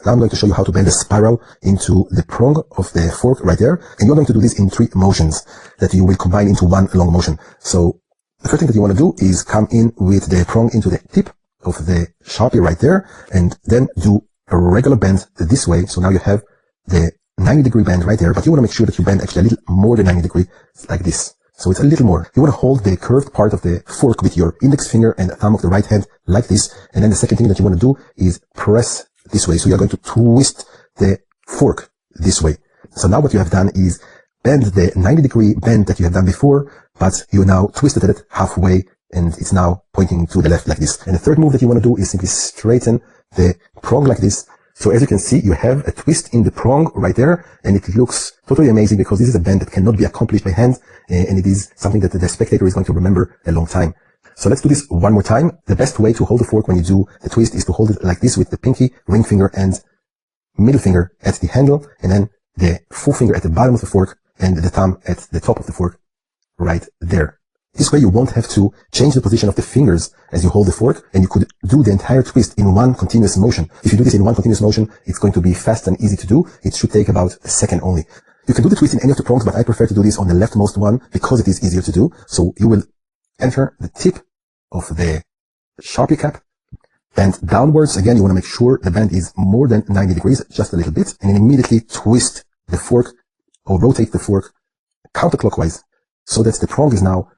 Now I'm going to show you how to bend a spiral into the prong of the fork right there. And you're going to do this in 3 motions that you will combine into one long motion. So the first thing that you want to do is come in with the prong into the tip of the Sharpie right there, and then do a regular bend this way. So now you have the 90-degree bend right there, but you want to make sure that you bend actually a little more than 90 degrees like this. So it's a little more. You want to hold the curved part of the fork with your index finger and thumb of the right hand like this. And then the second thing that you want to do is press this way. So you're going to twist the fork this way. So now what you have done is bend the 90-degree bend that you have done before, but you now twisted it halfway and it's now pointing to the left like this. And the third move that you want to do is simply straighten the prong like this. So as you can see, you have a twist in the prong right there, and it looks totally amazing because this is a bend that cannot be accomplished by hand, and it is something that the spectator is going to remember a long time. So let's do this one more time. The best way to hold the fork when you do the twist is to hold it like this with the pinky, ring finger, and middle finger at the handle, and then the forefinger at the bottom of the fork and the thumb at the top of the fork right there. This way you won't have to change the position of the fingers as you hold the fork, and you could do the entire twist in one continuous motion. If you do this in one continuous motion, it's going to be fast and easy to do. It should take about a second only. You can do the twist in any of the prongs, but I prefer to do this on the leftmost one because it is easier to do. So you will enter the tip of the Sharpie cap, bend downwards. Again, you want to make sure the bend is more than 90 degrees, just a little bit, and then immediately twist the fork or rotate the fork counterclockwise so that the prong is now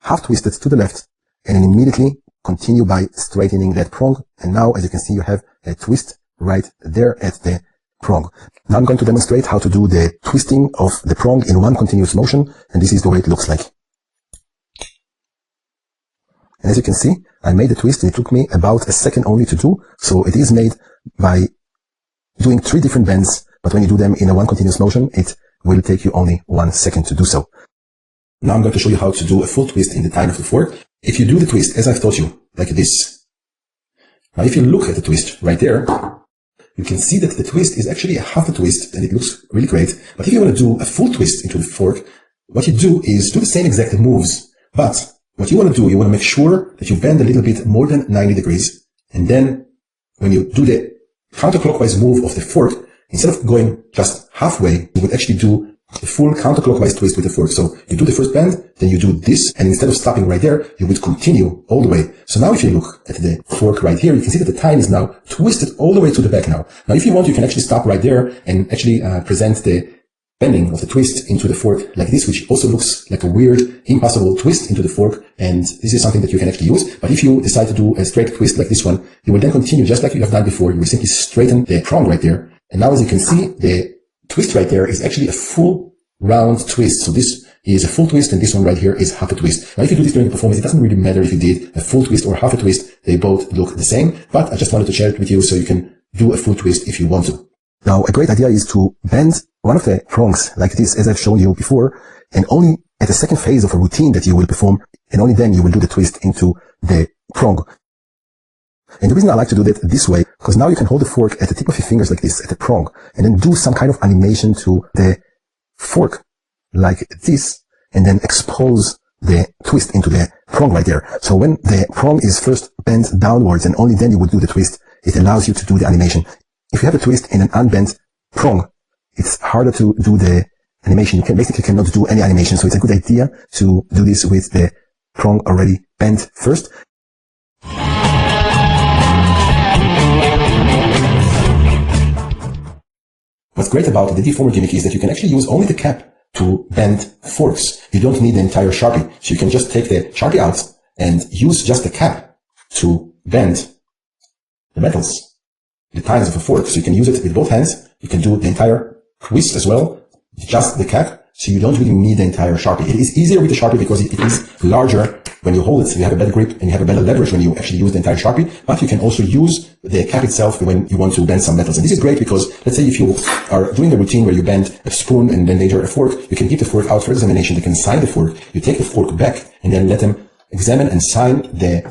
half twisted to the left, and then immediately continue by straightening that prong. And now, as you can see, you have a twist right there at the prong. Now I'm going to demonstrate how to do the twisting of the prong in one continuous motion, and this is the way it looks like. And as you can see, I made the twist, and it took me about a second only to do. So it is made by doing 3 different bends, but when you do them in a one continuous motion, it will take you only 1 second to do so. Now I'm going to show you how to do a full twist in the tine of the fork. If you do the twist as I've taught you, like this. Now if you look at the twist right there, you can see that the twist is actually a half a twist, and it looks really great. But if you want to do a full twist into the fork, what you do is do the same exact moves. But what you want to do, you want to make sure that you bend a little bit more than 90 degrees. And then when you do the counterclockwise move of the fork, instead of going just halfway, you would actually do the full counterclockwise twist with the fork. So you do the first bend, then you do this, and instead of stopping right there, you would continue all the way. So now if you look at the fork right here, you can see that the tine is now twisted all the way to the back now. Now if you want, you can actually stop right there and actually present the bending of the twist into the fork like this, which also looks like a weird, impossible twist into the fork. And this is something that you can actually use. But if you decide to do a straight twist like this one, you will then continue just like you have done before. You will simply straighten the prong right there. And now, as you can see, the twist right there is actually a full round twist. So this is a full twist, and this one right here is half a twist. Now, if you do this during a performance, it doesn't really matter if you did a full twist or half a twist. They both look the same. But I just wanted to share it with you so you can do a full twist if you want to. Now, a great idea is to bend one of the prongs like this, as I've shown you before, and only at the second phase of a routine that you will perform, and only then you will do the twist into the prong. And the reason I like to do that this way, because now you can hold the fork at the tip of your fingers like this, at the prong, and then do some kind of animation to the fork like this, and then expose the twist into the prong right there. So when the prong is first bent downwards, and only then you would do the twist, it allows you to do the animation. If you have a twist in an unbent prong, it's harder to do the animation. You basically cannot do any animation. So it's a good idea to do this with the prong already bent first. What's great about the Deformer gimmick is that you can actually use only the cap to bend forks. You don't need the entire Sharpie. So you can just take the Sharpie out and use just the cap to bend the metals, the tines of a fork. So you can use it with both hands. You can do the entire twist as well, just the cap. So you don't really need the entire Sharpie. It is easier with the Sharpie because it is larger when you hold it. So you have a better grip and you have a better leverage when you actually use the entire Sharpie. But you can also use the cap itself when you want to bend some metals. And this is great because, let's say if you are doing a routine where you bend a spoon and then later a fork, you can keep the fork out for examination. They can sign the fork. You take the fork back and then let them examine and sign the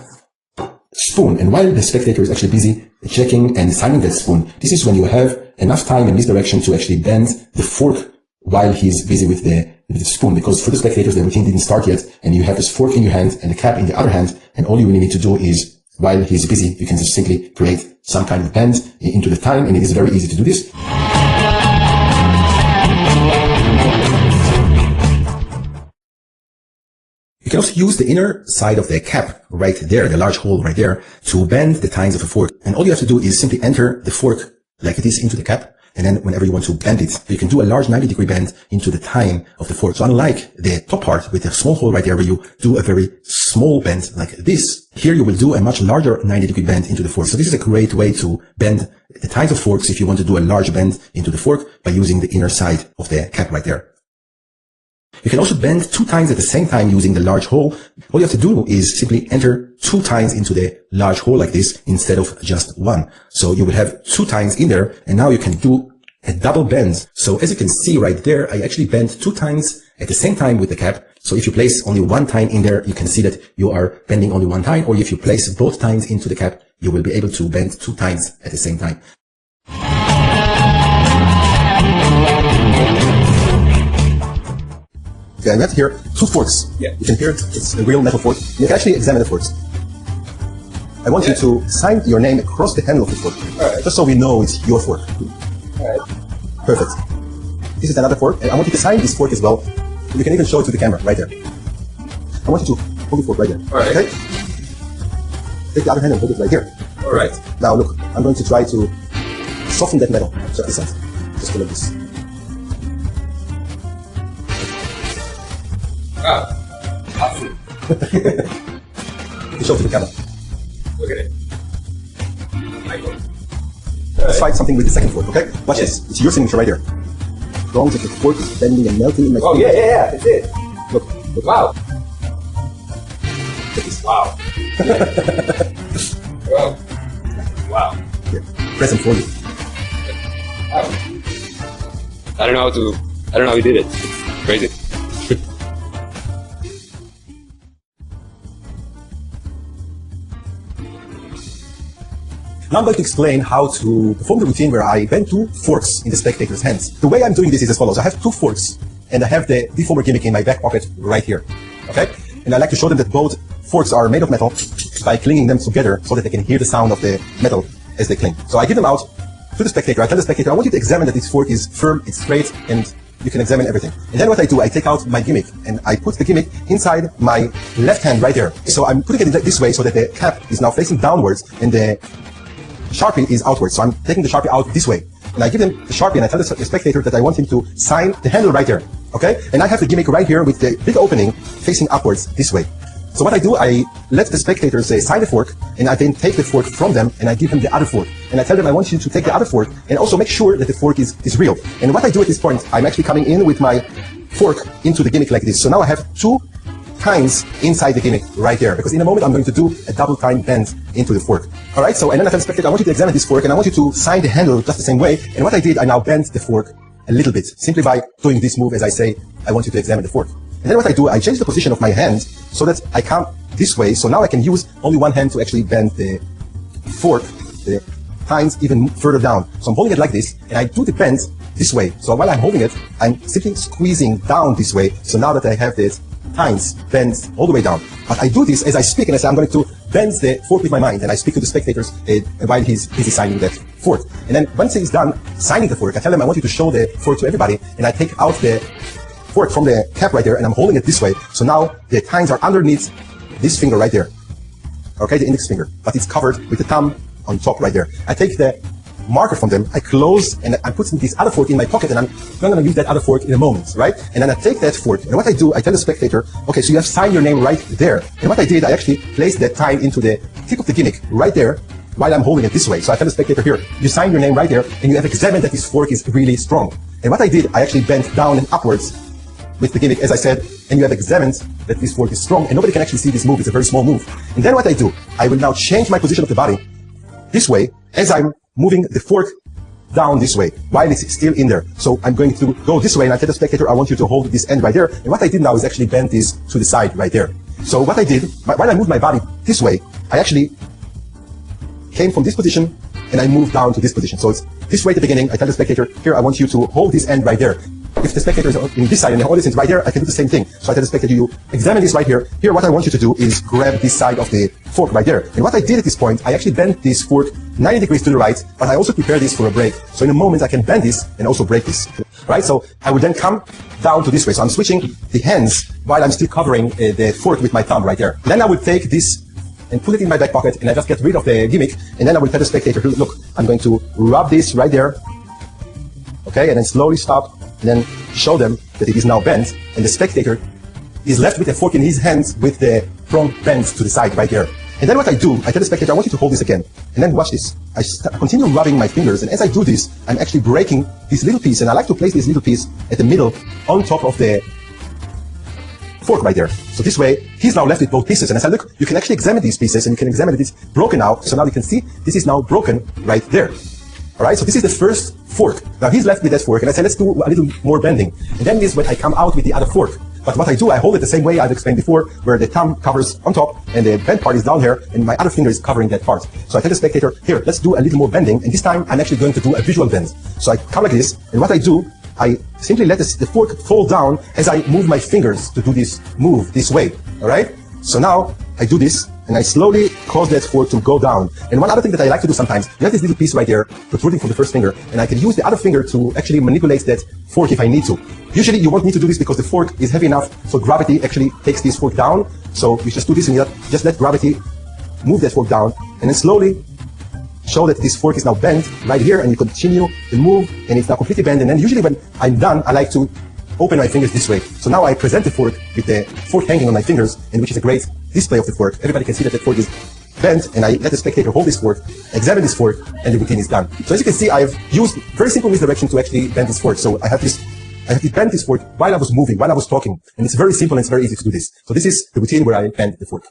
spoon. And while the spectator is actually busy checking and signing that spoon, this is when you have enough time in this direction to actually bend the fork while he's busy with the spoon. Because for the spectators, the routine didn't start yet, and you have this fork in your hand and the cap in the other hand, and all you really need to do is, while he's busy, you can just simply create some kind of bend into the time, and it is very easy to do this. You can also use the inner side of the cap right there, the large hole right there, to bend the tines of a fork. And all you have to do is simply enter the fork like this into the cap, and then whenever you want to bend it, you can do a large 90-degree bend into the tine of the fork. So unlike the top part with the small hole right there where you do a very small bend like this, here you will do a much larger 90-degree bend into the fork. So this is a great way to bend the tines of forks if you want to do a large bend into the fork by using the inner side of the cap right there. You can also bend 2 tines at the same time using the large hole. All you have to do is simply enter 2 tines into the large hole like this instead of just 1. So you will have 2 tines in there, and now you can do a double bend. So as you can see right there, I actually bent 2 tines at the same time with the cap. So if you place only 1 tine in there, you can see that you are bending only 1 tine, or if you place both tines into the cap, you will be able to bend 2 tines at the same time. Okay, we have here 2 forks. Yeah. You can hear it's a real metal fork. You can actually examine the forks. I want you to sign your name across the handle of the fork. Alright. Just so we know it's your fork. Alright. Perfect. This is another fork, and I want you to sign this fork as well. You can even show it to the camera right there. I want you to hold the fork right there. Alright. Okay? Take the other hand and hold it right here. Alright. Now look, I'm going to try to soften that metal. Check this out. Just go like this. Wow. Awesome. You can show it to the camera. Look at it. Let's try something with the second fork, okay? Watch this. It's your signature right here. As long as the fork is bending and melting in my fingers. Yeah. That's it. Look. Wow. Look at this. Wow. Wow. Here. Present for you. Wow. I don't know how you did it. Crazy. Now I'm going to explain how to perform the routine where I bend 2 forks in the spectator's hands. The way I'm doing this is as follows. I have 2 forks and I have the Deformer gimmick in my back pocket right here. Okay? And I like to show them that both forks are made of metal by clinging them together so that they can hear the sound of the metal as they cling. So I give them out to the spectator. I tell the spectator, I want you to examine that this fork is firm, it's straight, and you can examine everything. And then what I do, I take out my gimmick and I put the gimmick inside my left hand right there. So I'm putting it this way so that the cap is now facing downwards and the Sharpie is outwards, so I'm taking the Sharpie out this way. and I give him the Sharpie and I tell the spectator that I want him to sign the handle right there. Okay? And I have the gimmick right here with the big opening facing upwards this way. So what I do, I let the spectators sign the fork, and I then take the fork from them, and I give them the other fork. And I tell them I want you to take the other fork, and also make sure that the fork is real. And what I do at this point, I'm actually coming in with my fork into the gimmick like this. So now I have 2 times inside the gimmick right there, because in a moment I'm going to do a double time bend into the fork. All right, so and then I tell the spectator, I want you to examine this fork, and I want you to sign the handle just the same way. And what I did, I now bent the fork a little bit, simply by doing this move as I say, I want you to examine the fork. And then what I do, I change the position of my hand so that I come this way. So now I can use only one hand to actually bend the fork, the tines even further down. So I'm holding it like this, and I do the bend this way. So while I'm holding it, I'm simply squeezing down this way. So now that I have this tines bent all the way down. But I do this as I speak, and I say I'm going to bend the fork with my mind, and I speak to the spectators while he's busy signing that fork. And then once he's done signing the fork, I tell him I want you to show the fork to everybody, and I take out the fork from the cap right there, and I'm holding it this way. So now the tines are underneath this finger right there. Okay, the index finger, but it's covered with the thumb on top right there. I take the marker from them, I close, and I'm putting this other fork in my pocket, and I'm going to use that other fork in a moment, right? And then I take that fork, and what I do, I tell the spectator, okay, so you have signed your name right there. And what I did, I actually placed that tine into the tip of the gimmick right there, while I'm holding it this way. So I tell the spectator, here, you signed your name right there, and you have examined that this fork is really strong. And what I did, I actually bent down and upwards with the gimmick, as I said, and you have examined that this fork is strong, and nobody can actually see this move. It's a very small move. And then what I do, I will now change my position of the body this way, as I'm moving the fork down this way, while it's still in there. So I'm going to go this way, and I tell the spectator, I want you to hold this end right there. And what I did now is actually bend this to the side right there. So what I did, while I moved my body this way, I actually came from this position, and I moved down to this position. So it's this way at the beginning. I tell the spectator, here, I want you to hold this end right there. If the spectator is in this side and the audience is right there, I can do the same thing. So I tell the spectator, you examine this right here. Here, what I want you to do is grab this side of the fork right there. And what I did at this point, I actually bent this fork 90 degrees to the right, but I also prepared this for a break. So in a moment, I can bend this and also break this. Right? So I will then come down to this way. So I'm switching the hands while I'm still covering the fork with my thumb right there. Then I will take this and put it in my back pocket, and I just get rid of the gimmick. And then I will tell the spectator, look, I'm going to rub this right there. Okay? And then slowly stop. And then show them that it is now bent, and the spectator is left with a fork in his hands with the prong bent to the side right there. And then what I do, I tell the spectator, I want you to hold this again. And then watch this. I continue rubbing my fingers, and as I do this, I'm actually breaking this little piece, and I like to place this little piece at the middle on top of the fork right there. So this way, he's now left with both pieces. And I said, look, you can actually examine these pieces, and you can examine that it's broken now. So now you can see this is now broken right there. All right, so this is the first fork. Now he's left with that fork, and I say, let's do a little more bending. And then this is when I come out with the other fork. But what I do, I hold it the same way I've explained before, where the thumb covers on top, and the bent part is down here, and my other finger is covering that part. So I tell the spectator, here, let's do a little more bending, and this time I'm actually going to do a visual bend. So I come like this, and what I do, I simply let the fork fall down as I move my fingers to do this move this way. All right? So now I do this, and I slowly cause that fork to go down. And one other thing that I like to do sometimes, you have this little piece right there protruding from the first finger, and I can use the other finger to actually manipulate that fork if I need to. Usually you won't need to do this because the fork is heavy enough, so gravity actually takes this fork down. So you just do this, and you just let gravity move that fork down, and then slowly show that this fork is now bent right here, and you continue the move, and it's now completely bent. And then usually when I'm done, I like to open my fingers this way. So now I present the fork with the fork hanging on my fingers, and which is a great display of the fork. Everybody can see that the fork is bent, and I let the spectator hold this fork, examine this fork, and the routine is done. So as you can see, I've used very simple misdirection to actually bend this fork. So I have bent this fork while I was moving, while I was talking, and it's very simple and it's very easy to do this. So this is the routine where I bend the fork.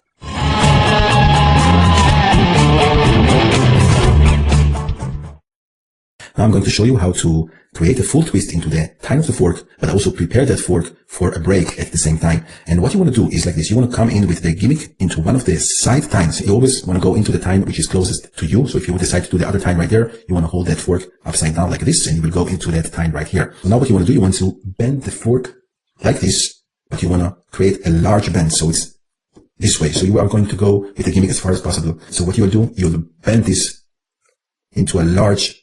Now I'm going to show you how to create a full twist into the tine of the fork, but also prepare that fork for a break at the same time. And what you want to do is like this. You want to come in with the gimmick into one of the side tines. You always want to go into the tine which is closest to you. So if you decide to do the other tine right there, you want to hold that fork upside down like this, and you will go into that tine right here. So now what you want to do, you want to bend the fork like this, but you want to create a large bend. So it's this way. So you are going to go with the gimmick as far as possible. So what you will do, you'll bend this into a large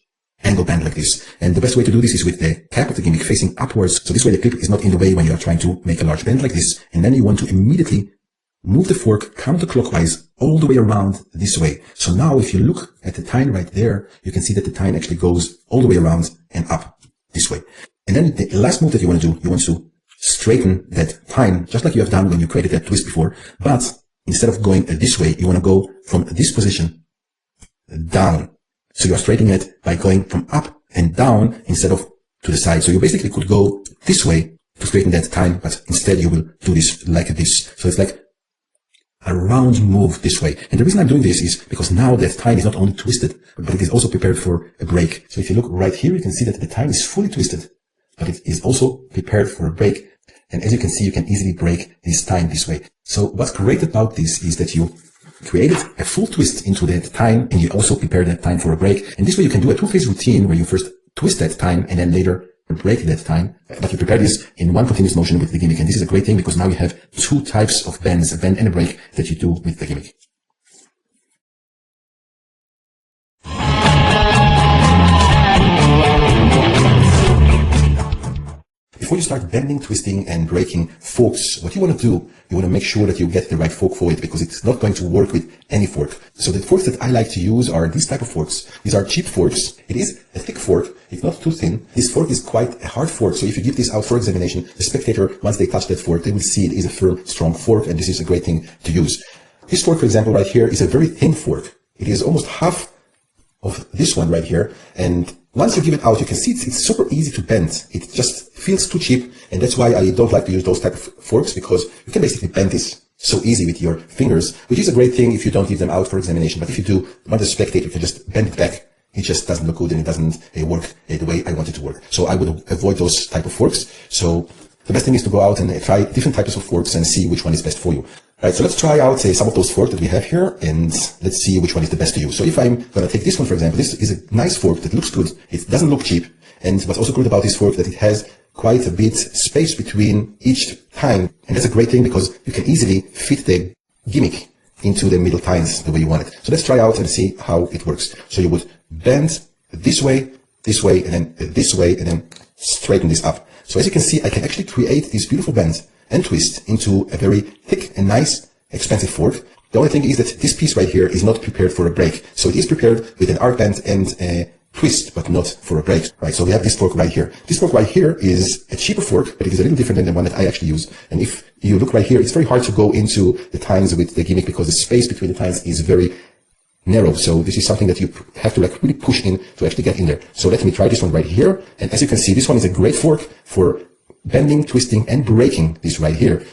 angle bend like this. And the best way to do this is with the cap of the gimmick facing upwards. So this way the clip is not in the way when you are trying to make a large bend like this. And then you want to immediately move the fork counterclockwise all the way around this way. So now if you look at the tine right there, you can see that the tine actually goes all the way around and up this way. And then the last move that you want to do, you want to straighten that tine, just like you have done when you created that twist before. But instead of going this way, you want to go from this position down. So you are straightening it by going from up and down instead of to the side. So you basically could go this way to straighten that tine, but instead you will do this like this. So it's like a round move this way. And the reason I'm doing this is because now that tine is not only twisted, but it is also prepared for a break. So if you look right here, you can see that the tine is fully twisted, but it is also prepared for a break. And as you can see, you can easily break this tine this way. So what's great about this is that you created a full twist into that tine, and you also prepare that tine for a break. And this way you can do a two-phase routine where you first twist that tine and then later break that tine, but you prepare this in one continuous motion with the gimmick. And this is a great thing because now you have two types of bends, a bend and a break that you do with the gimmick. Before you start bending, twisting, and breaking forks, what you want to do, you want to make sure that you get the right fork for it, because it's not going to work with any fork. So the forks that I like to use are these type of forks. These are cheap forks. It is a thick fork. It's not too thin. This fork is quite a hard fork. So if you give this out for examination, the spectator, once they touch that fork, they will see it is a firm, strong fork, and this is a great thing to use. This fork, for example, right here is a very thin fork. It is almost half of this one right here, and once you give it out, you can see it's super easy to bend. It just feels too cheap, and that's why I don't like to use those type of forks, because you can basically bend this so easy with your fingers, which is a great thing if you don't give them out for examination. But if you do, when the spectator can just bend it back, it just doesn't look good and it doesn't work the way I want it to work. So I would avoid those type of forks. So the best thing is to go out and try different types of forks and see which one is best for you. Right, so let's try out some of those forks that we have here, and let's see which one is the best to use. So if I'm going to take this one, for example, this is a nice fork that looks good. It doesn't look cheap. And what's also good about this fork that it has quite a bit space between each tine. And that's a great thing because you can easily fit the gimmick into the middle tines the way you want it. So let's try out and see how it works. So you would bend this way, and then this way, and then straighten this up. So as you can see, I can actually create this beautiful bend and twist into a very thick and nice, expensive fork. The only thing is that this piece right here is not prepared for a break. So it is prepared with an arc bend and a twist, but not for a break. Right, so we have this fork right here. This fork right here is a cheaper fork, but it is a little different than the one that I actually use. And if you look right here, it's very hard to go into the tines with the gimmick because the space between the tines is very narrow. So this is something that you have to like really push in to actually get in there. So let me try this one right here. And as you can see, this one is a great fork for bending, twisting, and breaking this right here.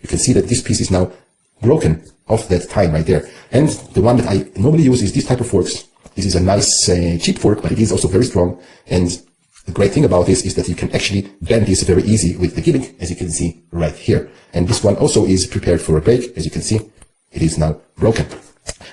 You can see that this piece is now broken off that tine right there. And the one that I normally use is this type of forks. This is a nice, cheap fork, but it is also very strong. And the great thing about this is that you can actually bend this very easy with the gimmick, as you can see right here. And this one also is prepared for a break. As you can see, it is now broken.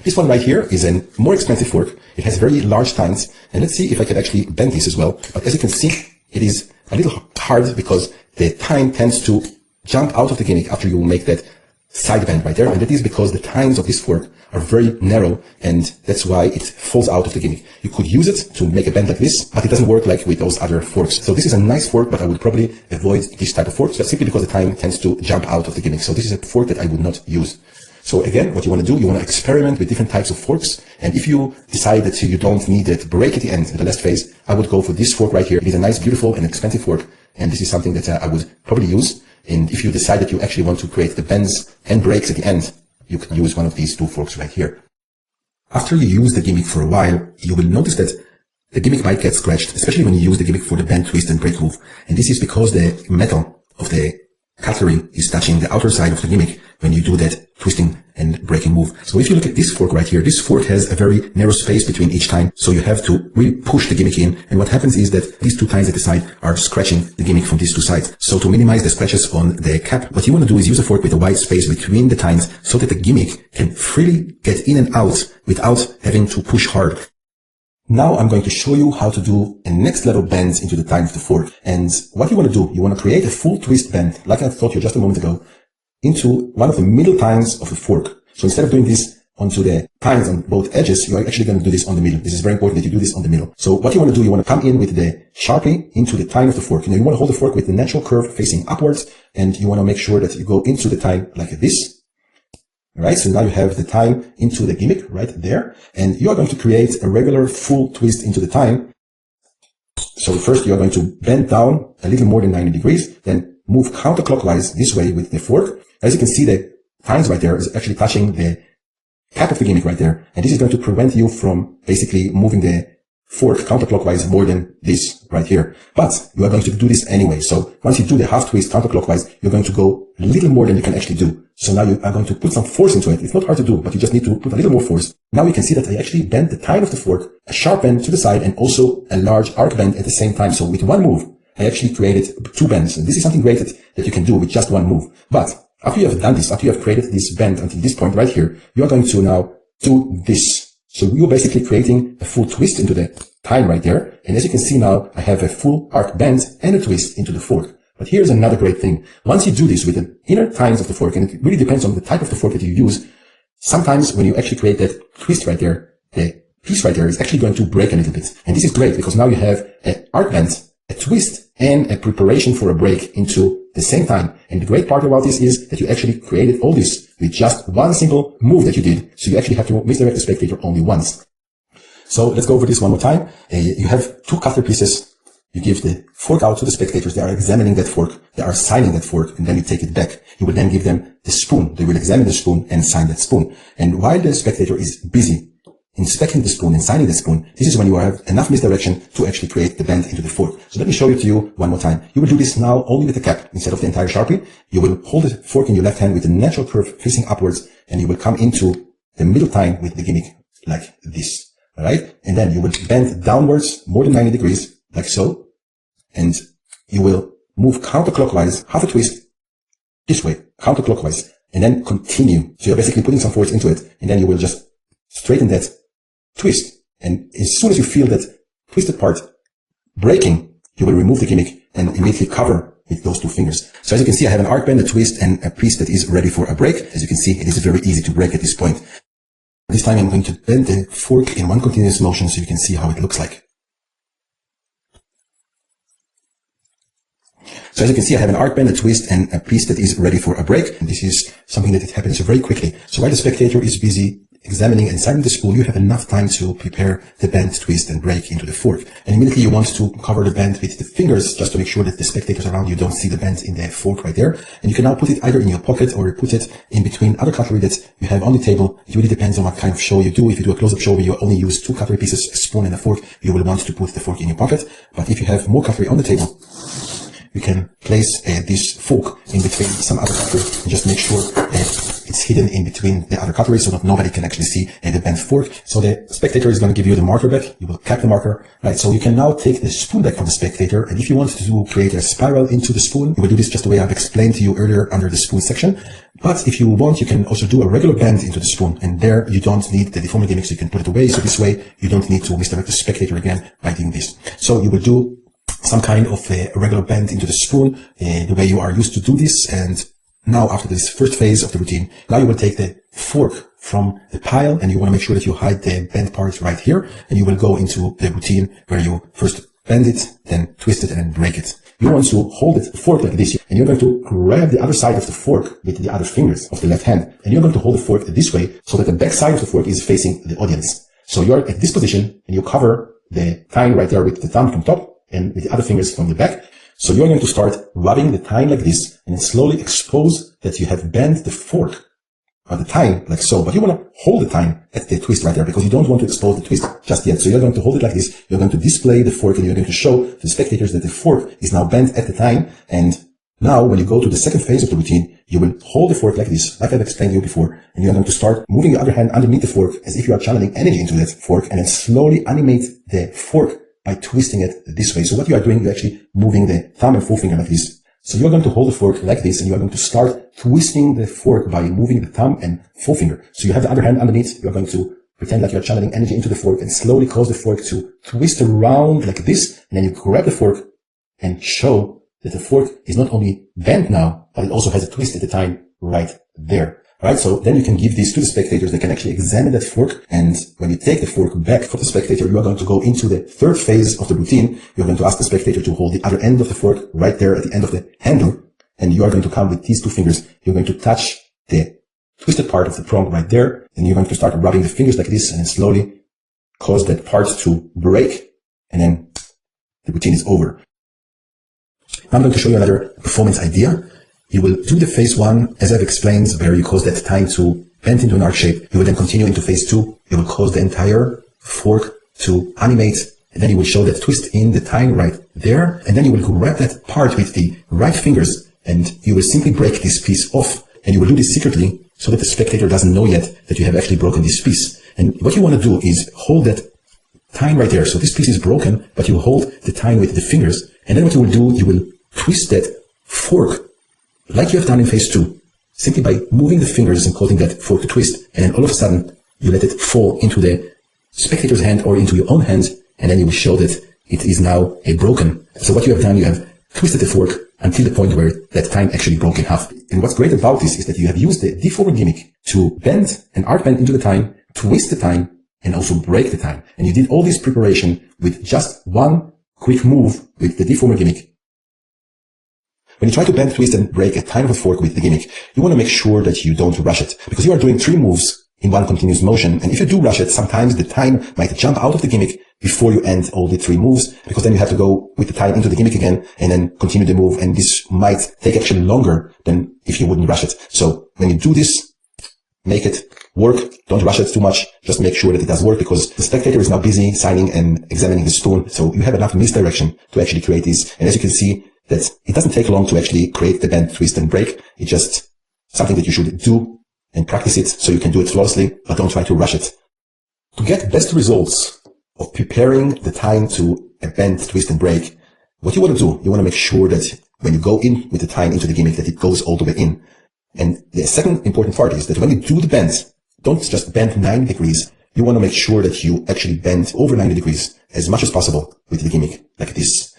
This one right here is a more expensive fork. It has very large tines. And let's see if I can actually bend this as well. But as you can see, it is a little hard because the tine tends to jump out of the gimmick after you make that side bend right there. And that is because the tines of this fork are very narrow, and that's why it falls out of the gimmick. You could use it to make a bend like this, but it doesn't work like with those other forks. So this is a nice fork, but I would probably avoid this type of fork, simply because the tine tends to jump out of the gimmick. So this is a fork that I would not use. So again, what you want to do, you want to experiment with different types of forks. And if you decide that you don't need that break at the end, in the last phase, I would go for this fork right here. It is a nice, beautiful, and expensive fork. And this is something that I would probably use. And if you decide that you actually want to create the bends and breaks at the end, you can use one of these two forks right here. After you use the gimmick for a while, you will notice that the gimmick might get scratched, especially when you use the gimmick for the bend, twist, and break move. And this is because the metal of the cutlery is touching the outer side of the gimmick when you do that twisting and breaking move. So if you look at this fork right here, this fork has a very narrow space between each tine. So you have to really push the gimmick in. And what happens is that these two tines at the side are scratching the gimmick from these two sides. So to minimize the scratches on the cap, what you want to do is use a fork with a wide space between the tines so that the gimmick can freely get in and out without having to push hard. Now I'm going to show you how to do a next level bend into the tine of the fork. And what you want to do, you want to create a full twist bend, like I taught you just a moment ago, into one of the middle tines of the fork. So instead of doing this onto the tines on both edges, you are actually going to do this on the middle. This is very important that you do this on the middle. So what you want to do, you want to come in with the Sharpie into the tine of the fork. You want to hold the fork with the natural curve facing upwards, and you want to make sure that you go into the tine like this. All right, so now you have the tine into the gimmick right there, and you are going to create a regular full twist into the tine. So first you are going to bend down a little more than 90 degrees, then move counterclockwise this way with the fork. As you can see, the tines right there is actually touching the cap of the gimmick right there. And this is going to prevent you from basically moving the fork counterclockwise more than this right here. But you are going to do this anyway. So once you do the half twist counterclockwise, you're going to go a little more than you can actually do. So now you are going to put some force into it. It's not hard to do, but you just need to put a little more force. Now you can see that I actually bent the tine of the fork, a sharp bend to the side, and also a large arc bend at the same time. So with one move, I actually created two bends. And this is something great that you can do with just one move. But after you have done this, after you have created this bend until this point right here, you are going to now do this. So you're basically creating a full twist into the tine right there. And as you can see now, I have a full arc bend and a twist into the fork. But here's another great thing. Once you do this with the inner tines of the fork, and it really depends on the type of the fork that you use, sometimes when you actually create that twist right there, the piece right there is actually going to break a little bit. And this is great because now you have an arc bend, a twist, and a preparation for a break into the same time. And the great part about this is that you actually created all this with just one single move that you did. So you actually have to misdirect the spectator only once. So let's go over this one more time. You have two cutter pieces. You give the fork out to the spectators. They are examining that fork. They are signing that fork, and then you take it back. You will then give them the spoon. They will examine the spoon and sign that spoon. And while the spectator is busy inspecting the spoon and signing the spoon, this is when you have enough misdirection to actually create the bend into the fork. So let me show it to you one more time. You will do this now only with the cap instead of the entire Sharpie. You will hold the fork in your left hand with a natural curve facing upwards, and you will come into the middle tine with the gimmick like this. All right. And then you will bend downwards more than 90 degrees like so. And you will move counterclockwise, half a twist this way, counterclockwise, and then continue. So you're basically putting some force into it, and then you will just straighten that twist. And as soon as you feel that twisted part breaking, you will remove the gimmick and immediately cover with those two fingers. So as you can see, I have an arc bend, a twist, and a piece that is ready for a break. As you can see, it is very easy to break at this point. This time I'm going to bend the fork in one continuous motion so you can see how it looks like. So as you can see, I have an arc bend, a twist, and a piece that is ready for a break. And this is something that it happens very quickly. So while the spectator is busy examining and signing the spoon, you have enough time to prepare the bend, twist, and break into the fork. And immediately you want to cover the bend with the fingers just to make sure that the spectators around you don't see the bend in the fork right there. And you can now put it either in your pocket or put it in between other cutlery that you have on the table. It really depends on what kind of show you do. If you do a close-up show where you only use two cutlery pieces, a spoon and a fork, you will want to put the fork in your pocket. But if you have more cutlery on the table, you can place this fork in between some other cutlery and just make sure it's hidden in between the other cutlery so that nobody can actually see the bent fork. So the spectator is going to give you the marker back. You will cap the marker, right? So you can now take the spoon back from the spectator. And if you want to create a spiral into the spoon, you will do this just the way I've explained to you earlier under the spoon section. But if you want, you can also do a regular bend into the spoon. And there you don't need the deformer gimmick, so you can put it away. So this way you don't need to misdirect the spectator again by doing this. So you will do some kind of a regular bend into the spoon, the way you are used to do this. And now after this first phase of the routine, now you will take the fork from the pile and you want to make sure that you hide the bent part right here. And you will go into the routine where you first bend it, then twist it and break it. You want to hold the fork like this, and you're going to grab the other side of the fork with the other fingers of the left hand. And you're going to hold the fork this way so that the back side of the fork is facing the audience. So you're at this position and you cover the tine right there with the thumb from top and with the other fingers from the back. So you're going to start rubbing the tine like this and then slowly expose that you have bent the fork on the tine like so. But you want to hold the tine at the twist right there because you don't want to expose the twist just yet. So you're going to hold it like this. You're going to display the fork and you're going to show the spectators that the fork is now bent at the tine. And now when you go to the second phase of the routine, you will hold the fork like this, like I've explained to you before. And you're going to start moving your other hand underneath the fork as if you are channeling energy into that fork, and then slowly animate the fork by twisting it this way. So what you are doing, you're actually moving the thumb and forefinger like this. So you're going to hold the fork like this, and you are going to start twisting the fork by moving the thumb and forefinger. So you have the other hand underneath. You're going to pretend like you're channeling energy into the fork and slowly cause the fork to twist around like this. And then you grab the fork and show that the fork is not only bent now, but it also has a twist at the time right there. Right, so then you can give these to the spectators. They can actually examine that fork, and when you take the fork back for the spectator, you are going to go into the third phase of the routine. You're going to ask the spectator to hold the other end of the fork right there at the end of the handle, and you are going to come with these two fingers. You're going to touch the twisted part of the prong right there, and you're going to start rubbing the fingers like this, and then slowly cause that part to break, and then the routine is over. Now I'm going to show you another performance idea. You will do the phase 1, as I've explained, where you cause that tine to bend into an arc shape. You will then continue into phase 2. You will cause the entire fork to animate, and then you will show that twist in the tine right there, and then you will grab that part with the right fingers, and you will simply break this piece off, and you will do this secretly so that the spectator doesn't know yet that you have actually broken this piece. And what you want to do is hold that tine right there. So this piece is broken, but you hold the tine with the fingers, and then what you will do, you will twist that fork like you have done in phase 2, simply by moving the fingers and causing that fork to twist, and then all of a sudden you let it fall into the spectator's hand or into your own hand, and then you will show that it is now a broken. So what you have done, you have twisted the fork until the point where that tine actually broke in half. And what's great about this is that you have used the deformer gimmick to bend an arc bend into the tine, twist the tine, and also break the tine. And you did all this preparation with just one quick move with the deformer gimmick. When you try to bend, twist, and break a tine of a fork with the gimmick, you want to make sure that you don't rush it, because you are doing 3 moves in one continuous motion, and if you do rush it, sometimes the tine might jump out of the gimmick before you end all the 3 moves, because then you have to go with the tine into the gimmick again, and then continue the move, and this might take actually longer than if you wouldn't rush it. So when you do this, make it work. Don't rush it too much. Just make sure that it does work, because the spectator is now busy signing and examining the spoon, so you have enough misdirection to actually create this. And as you can see, that it doesn't take long to actually create the bend, twist, and break. It's just something that you should do and practice it so you can do it flawlessly, but don't try to rush it. To get best results of preparing the tine to a bend, twist, and break, what you want to do, you want to make sure that when you go in with the tine into the gimmick, that it goes all the way in. And the second important part is that when you do the bend, don't just bend 90 degrees. You want to make sure that you actually bend over 90 degrees as much as possible with the gimmick, like this.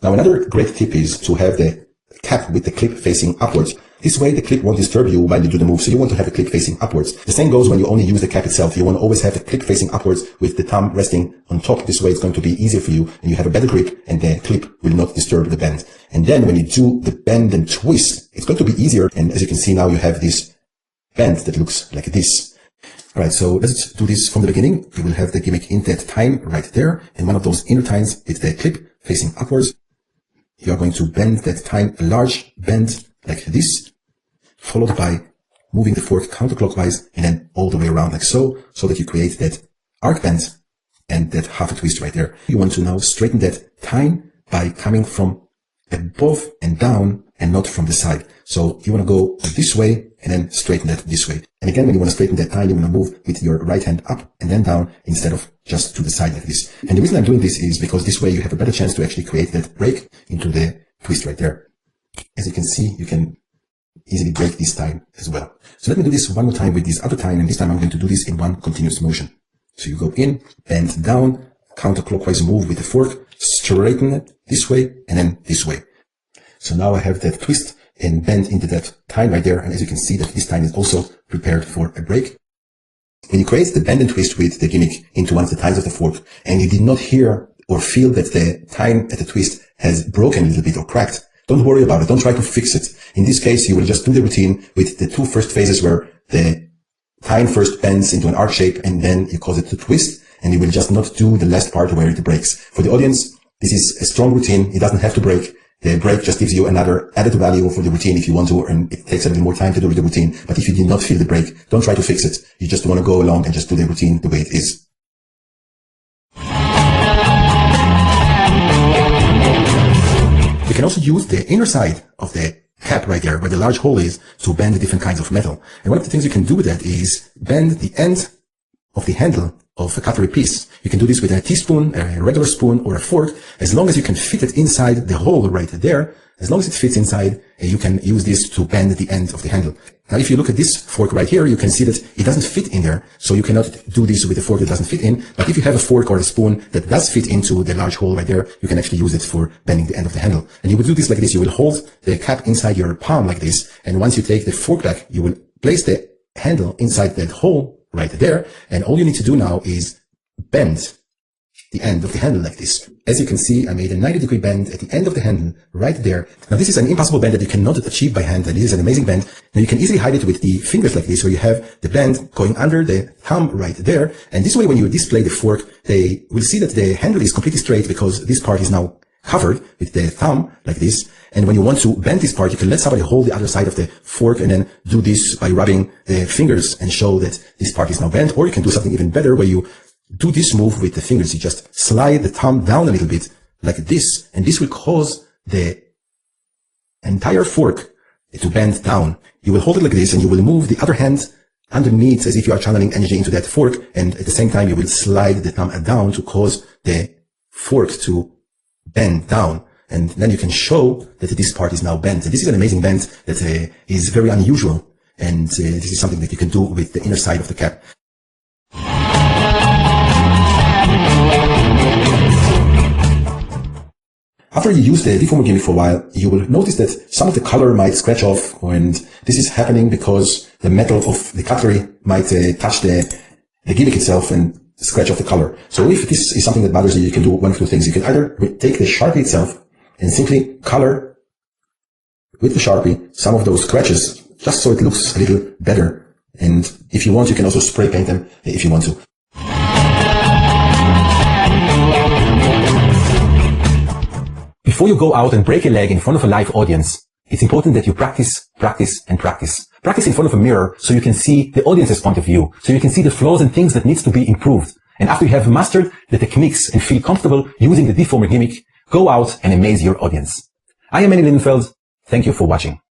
Now, another great tip is to have the cap with the clip facing upwards. This way, the clip won't disturb you while you do the move, so you want to have the clip facing upwards. The same goes when you only use the cap itself. You want to always have the clip facing upwards with the thumb resting on top. This way, it's going to be easier for you, and you have a better grip, and the clip will not disturb the bend. And then when you do the bend and twist, it's going to be easier, and as you can see now, you have this bend that looks like this. Alright, so let's do this from the beginning. You will have the gimmick in that tine right there, and one of those inner tines with the clip facing upwards. You are going to bend that tine, a large bend like this, followed by moving the fork counterclockwise and then all the way around like so, so that you create that arc bend and that half a twist right there. You want to now straighten that tine by coming from above and down and not from the side. So you want to go this way and then straighten that this way. And again, when you want to straighten that tine, you want to move with your right hand up and then down instead of just to the side like this. And the reason I'm doing this is because this way you have a better chance to actually create that break into the twist right there. As you can see, you can easily break this tine as well. So let me do this one more time with this other tine, and this time I'm going to do this in one continuous motion. So you go in, bend down, counterclockwise move with the fork, straighten it this way and then this way. So now I have that twist and bend into that tine right there, and as you can see that this tine is also prepared for a break. When you create the bend and twist with the gimmick into one of the tines of the fork, and you did not hear or feel that the tine at the twist has broken a little bit or cracked, don't worry about it. Don't try to fix it. In this case, you will just do the routine with the 2 first phases where the tine first bends into an arc shape and then you cause it to twist, and you will just not do the last part where it breaks. For the audience, this is a strong routine. It doesn't have to break. The break just gives you another added value for the routine if you want to, and it takes a little more time to do the routine. But if you did not feel the break, don't try to fix it. You just want to go along and just do the routine the way it is. You can also use the inner side of the cap right there, where the large hole is, to bend different kinds of metal. And one of the things you can do with that is bend the end of the handle of a cutlery piece. You can do this with a teaspoon, a regular spoon, or a fork, as long as you can fit it inside the hole right there. As long as it fits inside, you can use this to bend the end of the handle. Now, if you look at this fork right here, you can see that it doesn't fit in there, so you cannot do this with a fork that doesn't fit in. But if you have a fork or a spoon that does fit into the large hole right there, you can actually use it for bending the end of the handle. And you will do this like this. You will hold the cap inside your palm like this, and once you take the fork back, you will place the handle inside that hole right there, and all you need to do now is bend the end of the handle like this. As you can see, I made a 90-degree bend at the end of the handle right there. Now this is an impossible bend that you cannot achieve by hand, and this is an amazing bend. Now you can easily hide it with the fingers like this, where you have the bend going under the thumb right there. And this way, when you display the fork, they will see that the handle is completely straight because this part is now covered with the thumb like this. And when you want to bend this part, you can let somebody hold the other side of the fork and then do this by rubbing the fingers and show that this part is now bent. Or you can do something even better, where you do this move with the fingers. You just slide the thumb down a little bit like this, and this will cause the entire fork to bend down. You will hold it like this, and you will move the other hand underneath as if you are channeling energy into that fork, and at the same time you will slide the thumb down to cause the fork to bend down. And then you can show that this part is now bent. And this is an amazing bend that is very unusual, and this is something that you can do with the inner side of the cap. After you use the deformer gimmick for a while, you will notice that some of the color might scratch off, and this is happening because the metal of the cutlery might touch the gimmick itself and scratch off the color. So if this is something that bothers you, you can do one of two things. You can either take the Sharpie itself and simply color with the Sharpie some of those scratches, just so it looks a little better. And if you want, you can also spray paint them if you want to. Before you go out and break a leg in front of a live audience, it's important that you practice, practice, and practice. Practice in front of a mirror so you can see the audience's point of view, so you can see the flaws and things that needs to be improved. And after you have mastered the techniques and feel comfortable using the deformer gimmick, go out and amaze your audience. I am Manny Lindenfeld. Thank you for watching.